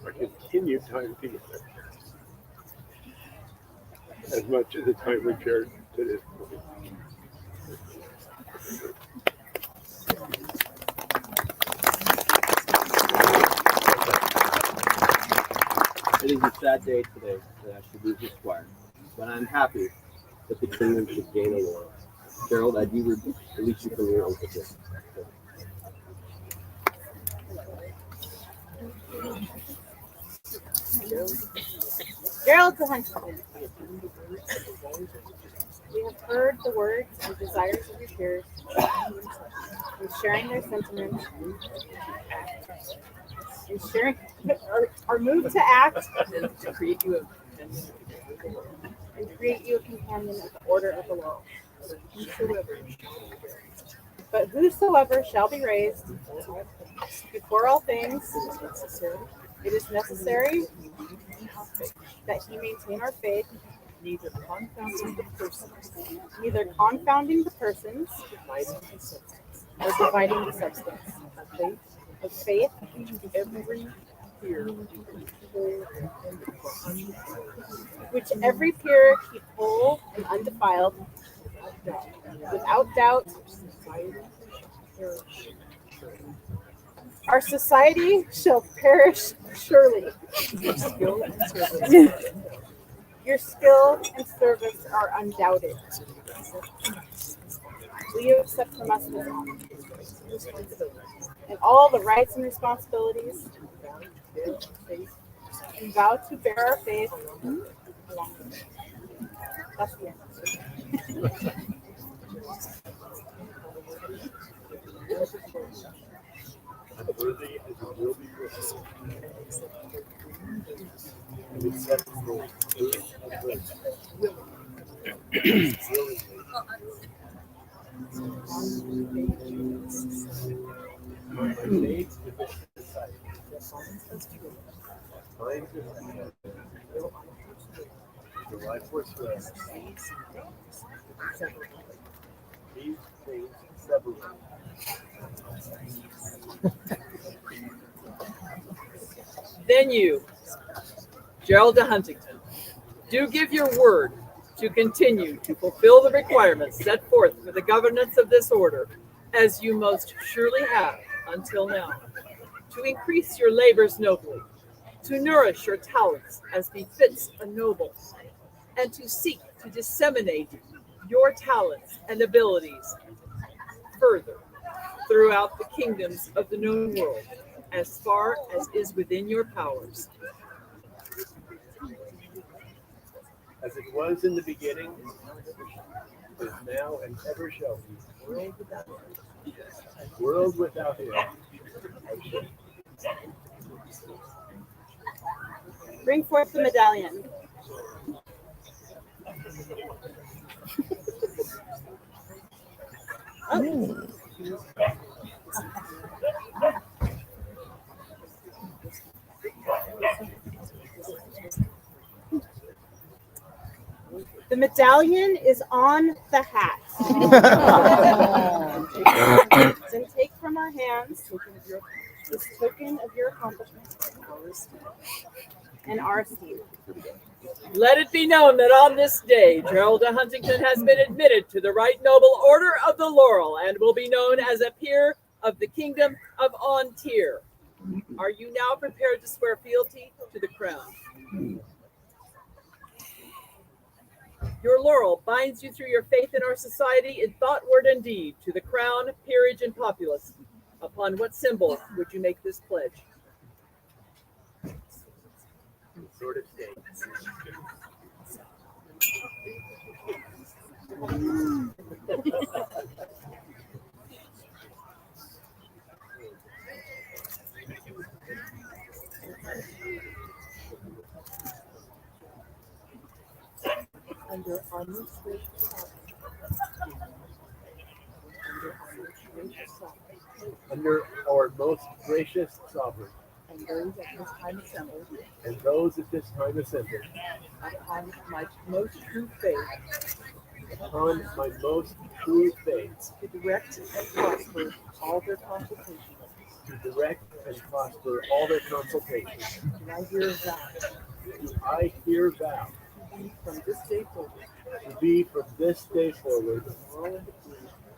our continued time together as much as the time we've shared to this point. It is a sad day today that I should lose the squire, but I'm happy that the kingdom should gain a war. Gerald, I do release you from your own position. Gerald to Huntington. We have heard the words and desires of your peers, and sharing their sentiments, and sharing our move to act To create you and create you a companion of the order of the law. But whosoever shall be raised before all things, it is necessary that he maintain our faith, neither confounding the persons, or dividing the substance of faith, every fear, which every peer keep whole and undefiled, without doubt. Our society shall perish surely. Your skill and service are undoubted. Will you accept from us this honor? And all the rights and responsibilities, and vow to bear our faith along. That's the end. I'm worthy as you will be worthy. And accept the faith of grace. My maids to this society. Time to the life force rest. These things separate. then you, Gerald de Huntington, do give your word to continue to fulfill the requirements set forth for the governance of this order, as you most surely have until now, to increase your labors nobly, to nourish your talents as befits a noble, and to seek to disseminate your talents and abilities further throughout the kingdoms of the known world, as far as is within your powers. As it was in the beginning, is now, and ever shall be, world without end. Bring forth the medallion. The medallion is on the hat. And take from our hands this token of your accomplishment and our esteem. Let it be known that on this day, Gerald de Huntington has been admitted to the Right Noble Order of the Laurel and will be known as a peer of the Kingdom of An Tir. Are you now prepared to swear fealty to the crown? Your laurel binds you through your faith in our society in thought, word, and deed to the crown, peerage, and populace. Upon what symbol would you make this pledge? Sort of state. Under our most gracious Under our most gracious sovereign. and those at this time assembled, And those at this time assembled. upon my most true faith, Upon my most true faith. to direct and prosper all their consultations. To direct and prosper all their consultations. Do I hear vow Do I here vow from this day forward, to be from this day forward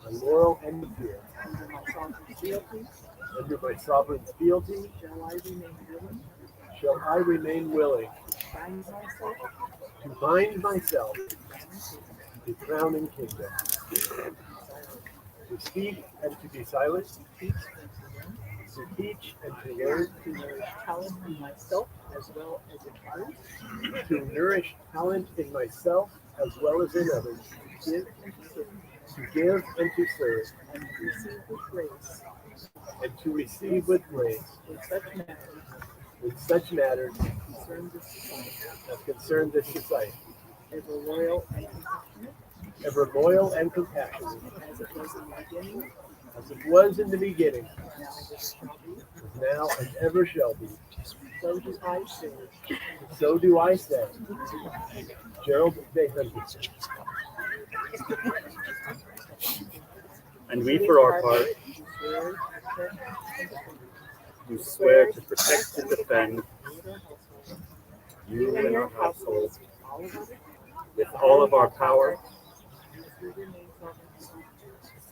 a laurel and a deer. under my sovereign fealty, Under my sovereign's fealty shall I remain willing, shall I remain willing bind myself to bind myself to crown and kingdom, to speak and to be silent, to teach and to learn, to nourish talent in myself as well as in others, to nourish talent in myself as well as in others, give and to serve, to give and to serve, and to receive with grace and to receive with grace in such matters concern this society, as concern this society, ever loyal and compassionate, as it was in the beginning, as it was in the beginning, now and ever shall be. so do I say. So do I say. Gerald de Huntington. And we, for our part, do swear to protect and defend you and our household with all of our power,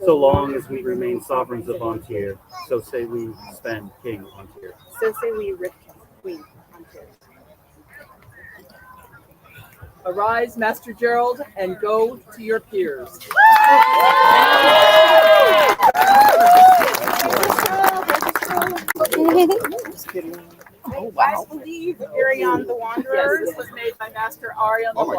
so long as we remain sovereigns of An Tir. So say we, Sven, King An Tir. So say we, Rifkin, Queen An Tir. Arise, Master Gerald, and go to your peers. Oh, wow. I believe Arion the Wanderer. Yes, this was made by Master Arion the Oh my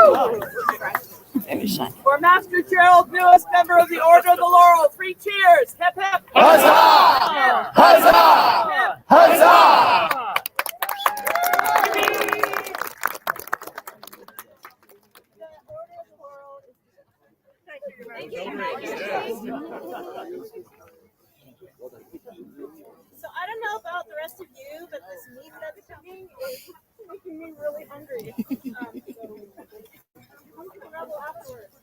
Wanderer. For Master Gerald, newest member of the Order of the Laurel, 3 cheers! Hip hip! Huzzah! Huzzah! Huzzah! So I don't know about the rest of you, but this meat that's coming is making me really hungry. So come to the rebel afterwards.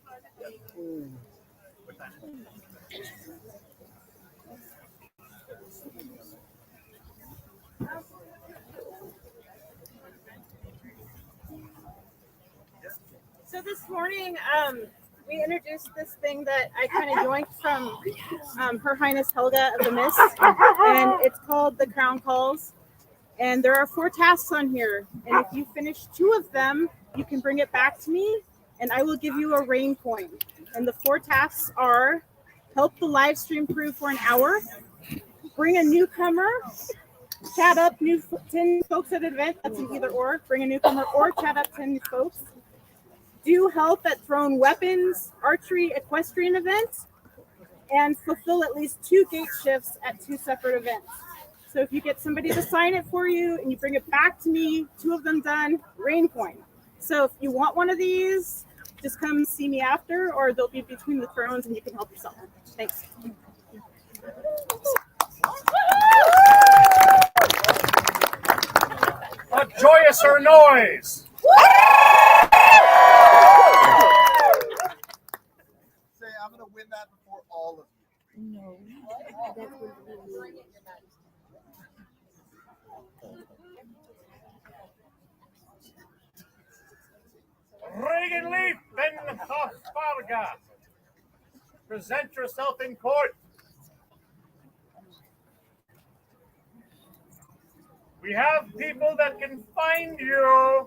So this morning, we introduced this thing that I kind of yoinked from Her Highness Helga of the Mist, and it's called the Crown Calls. And there are 4 tasks on here, and if you finish 2 of them, you can bring it back to me, and I will give you a rain coin. And the 4 tasks are: help the live stream crew for an hour, bring a newcomer, chat up 10 folks at an event, that's an either or, bring a newcomer or chat up 10 new folks, do help at thrown weapons, archery, equestrian events, and fulfill at least 2 gate shifts at 2 separate events. So if you get somebody to sign it for you and you bring it back to me, 2 of them done, rain coin. So if you want one of these, just come see me after, or they'll be between the thrones and you can help yourself. Thanks. A joyouser noise! Say, I'm going to win that before all of you. No. Regan Leaf, Ben Hoffarga, present yourself in court. We have people that can find you.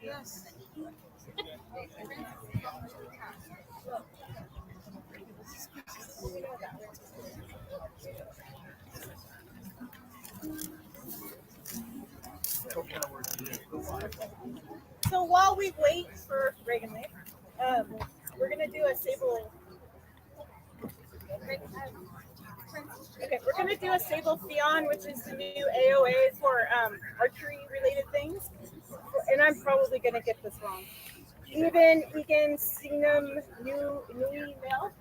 Yes. So while we wait for Reagan Leaf, we're going to do a Sable. Okay, we're going to do a Sable Theon, which is the new AOA for archery related things. And I'm probably going to get this wrong. Even Egan Singham Nui Mel,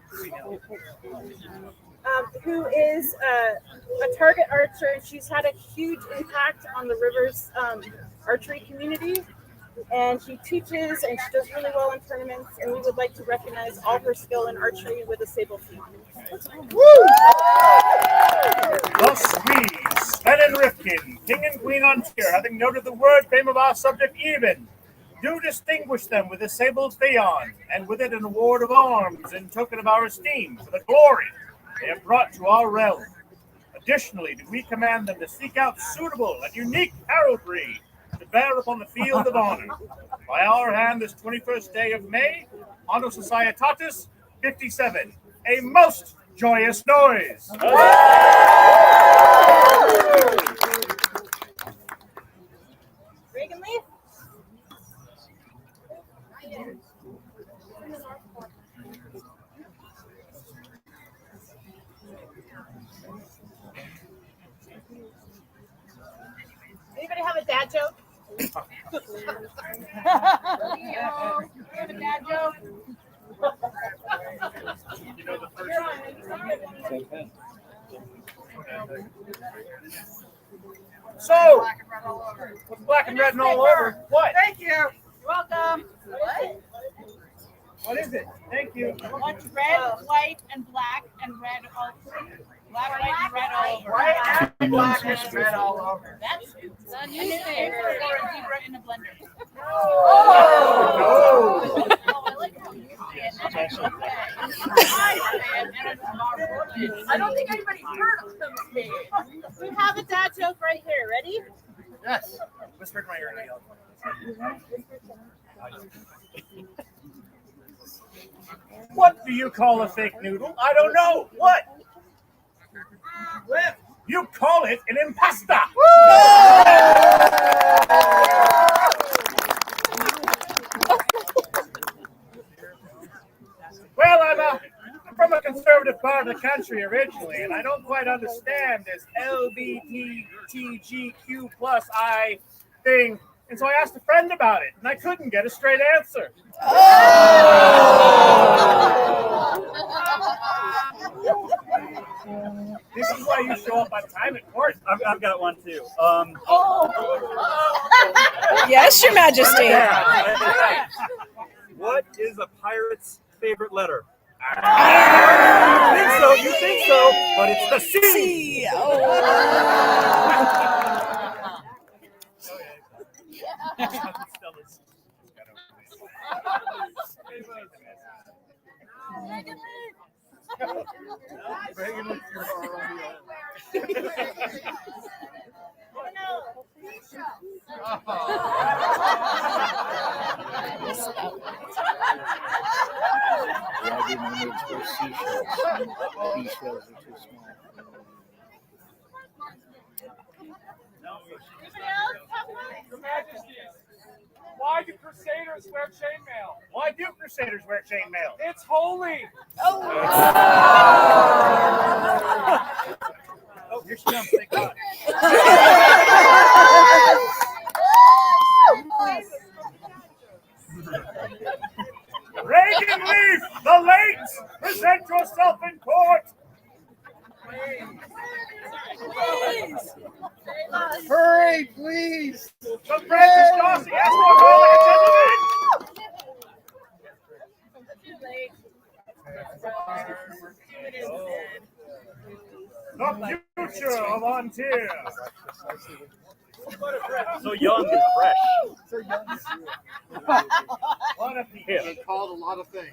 who is a target archer, and she's had a huge impact on the Rivers archery community. And she teaches and she does really well in tournaments, and we would like to recognize all her skill in archery with a Sable Theon. Thus we, Sven and Rifkin, King and Queen on Tir, having noted the word fame of our subject even, do distinguish them with a sable Theon, and with it an award of arms in token of our esteem for the glory they have brought to our realm. Additionally, do we command them to seek out suitable and unique heraldry to bear upon the field of honor. By our hand, this 21st day of May, Anno Societatis 57. A most joyous noise. Reagan Leaf? Anybody have a dad joke? You have a dad joke? You know the first So, with black and red and all over, what? Thank you. You're welcome. What is it? Thank you. What's red, white, and black, and red all black, white, and red all over? White and black and red all over. That's a newspaper or a zebra in a blender. Oh, no. I don't think anybody's heard of them. We have a dad joke right here. Ready? Yes. Whispered my ear. What do you call a fake noodle? I don't know. What? You call it an impasta. Well, I'm from a conservative part of the country originally, and I don't quite understand this LBTTGQ plus I thing. And so I asked a friend about it, and I couldn't get a straight answer. This is why you show up on time at court. I've got one too. Yes, Your Majesty. What is a pirate's favorite letter? You think so, but it's the sea. Seashells are too small. Your Majesty, why do Crusaders wear chainmail? Why do Crusaders wear chainmail? It's holy. Oh, you're stump, thank God. Reagan Leaf, the late, present yourself in court. Hurry, please! The Francis Darcy has to call like a gentleman. The future of An Tir. So young and fresh. So young. What a He's been called a lot of things.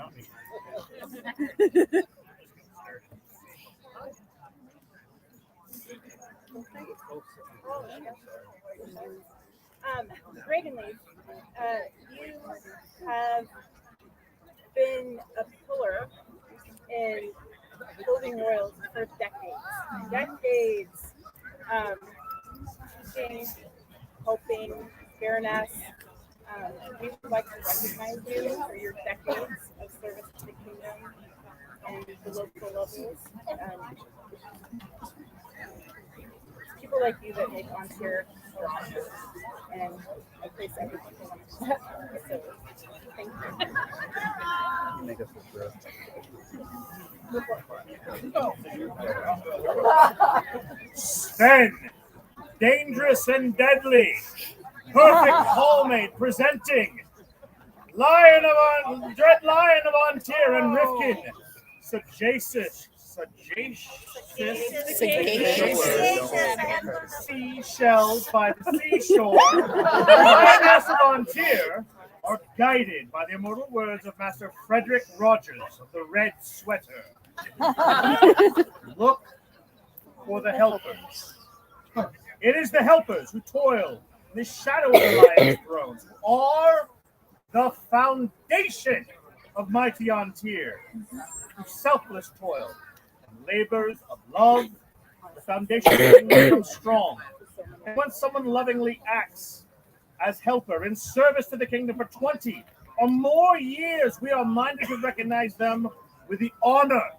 Reagan Leaf, you have been a pillar in building royals for decades. Teaching, helping, Baroness. We would like to recognize you for your decades of service to the kingdom and the local levels. People like you that make An Tir strong, and I place everything on that. So, thank you. Make us look good. Sven, dangerous and deadly, perfect hallmate presenting Dread Lion of An Tir and Rifkin, sagacious, seashells by the seashore. The Lioness of An Tir are guided by the immortal words of Master Frederick Rogers of the Red Sweater. Look for the helpers. It is the helpers who toil in the shadow of the lion's thrones, who are the foundation of mighty An Tir, through selfless toil and labors of love. The foundation becomes strong. And when someone lovingly acts as helper in service to the kingdom for 20 or more years, we are minded to recognize them with the honor,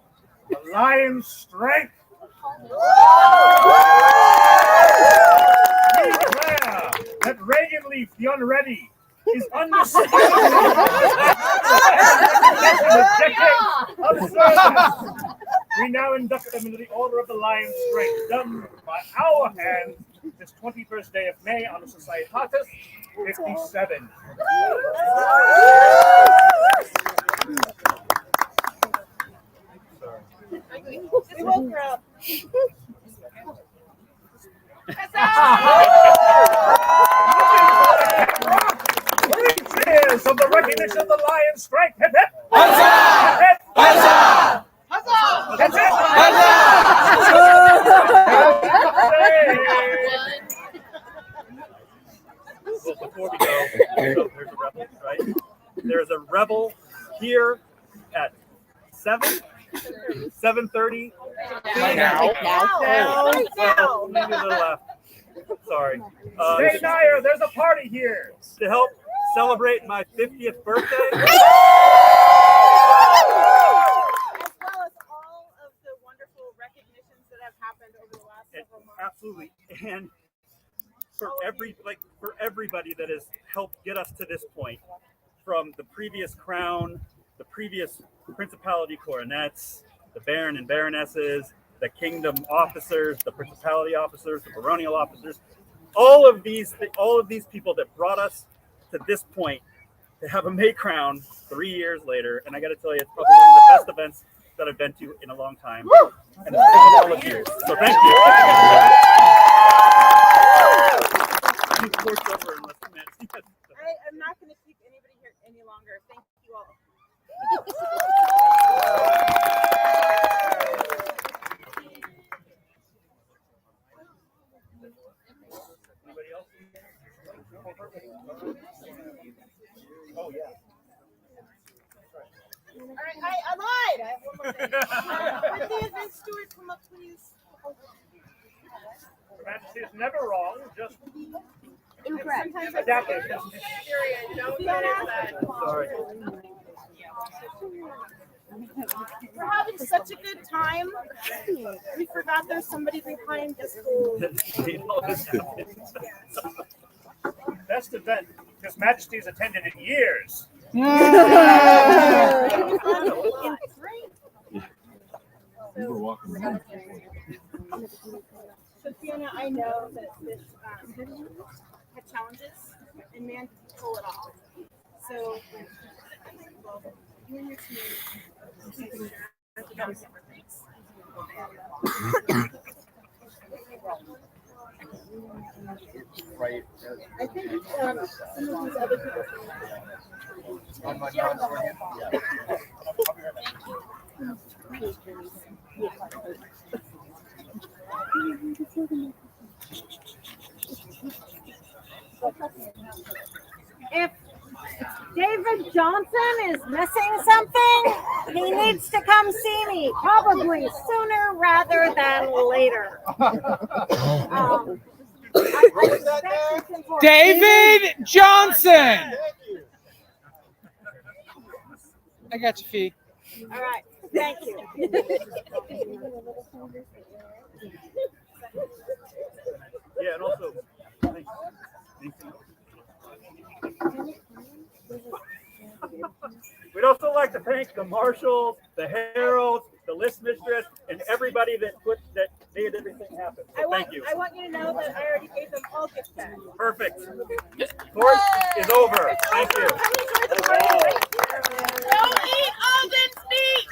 the lion's strength. We declare that Reagan Leaf, the unready, is unmistakable of service. We now induct them into the Order of the Lion's Strength, done by our hand this 21st day of May on the Societatis 57. We woke her up. Cheers of the recognition of the lion's strength. Hip hip. Huzzah! Hip hip. Huzzah! Huzzah! Hip hip. Well, before we go, there's a rebel, right? There's a rebel here at 7:30. Right now. Maybe a little after. Sorry. Stay nigher, there's a party here to help celebrate my 50th birthday. As well as all of the wonderful recognitions that have happened over the last several months. Absolutely. And for everybody that has helped get us to this point, from the previous crown, the previous principality coronets, the baron and baronesses, the kingdom officers, the principality officers, the baronial officers, all of these people that brought us to this point to have a May crown 3 years later. And I got to tell you, it's probably one of the best events that I've been to in a long time. And all of you. So thank you. I'm not going to keep anybody here any longer. Thank you all. Anybody else? Oh yeah. All right, I lied. I have one more thing. Would the event steward come up, please? Her Majesty is never wrong, just incorrect. adapted. Sorry. We're having such a good time. We forgot there's somebody behind this whole. Best event His Majesty's attended in years. So Fiona, I know that this had challenges, and man, pull it off. So, well, you and your team, Right. I think some of these other people. If David Johnson is missing something, he needs to come see me, probably sooner rather than later. David Johnson. I got your fee. All right, thank you. Yeah, and also, thanks. We'd also like to thank the marshals, the heralds, the list mistress, and everybody that made everything happen. So thank you. I want you to know that I already gave them all gift bags. Perfect. Course is over. Thank you. Don't eat Alden's meat!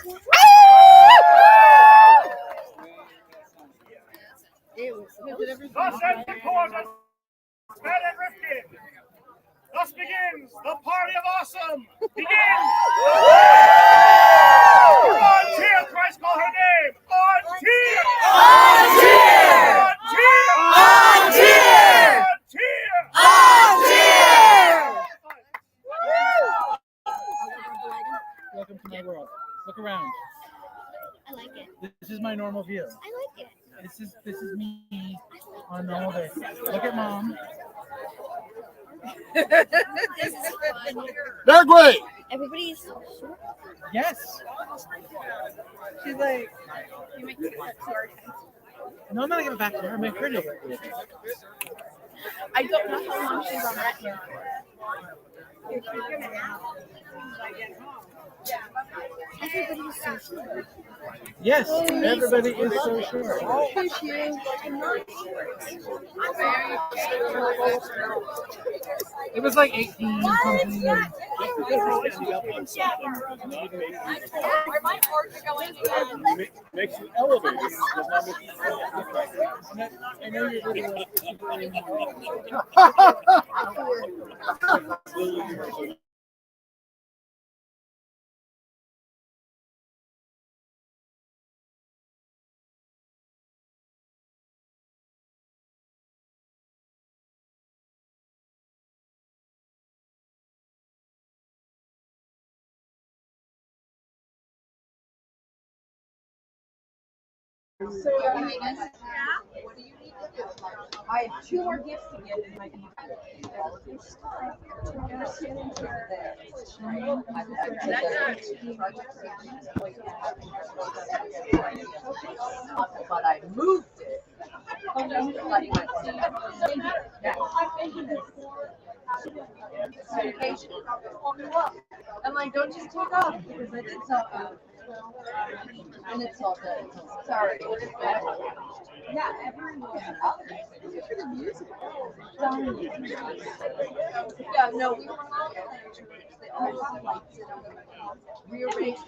Thus begins the party of awesome. Begins. On Tir, Christ call her name. On Tir. On Tir. On Tir. On Tir. On Tir. Welcome to my world. Look around. I like it. This is my normal view. I like it. This is me on normal day. Look at mom. That way. Everybody's so short. Yes. She's like, you make it short. No, I'm not gonna back to her. Make her do it. I don't know how long she's on that here. Everybody's so short. Yes, everybody is so short. It was like 18 something. Makes you elevated. I know you're really So, what do you need to do? I have 2 more gifts to give in my email. But I moved it. I'm like, don't just take off because I did something. And it's all good. Sorry. Yeah, everyone. Yeah, no, we were all rearranged.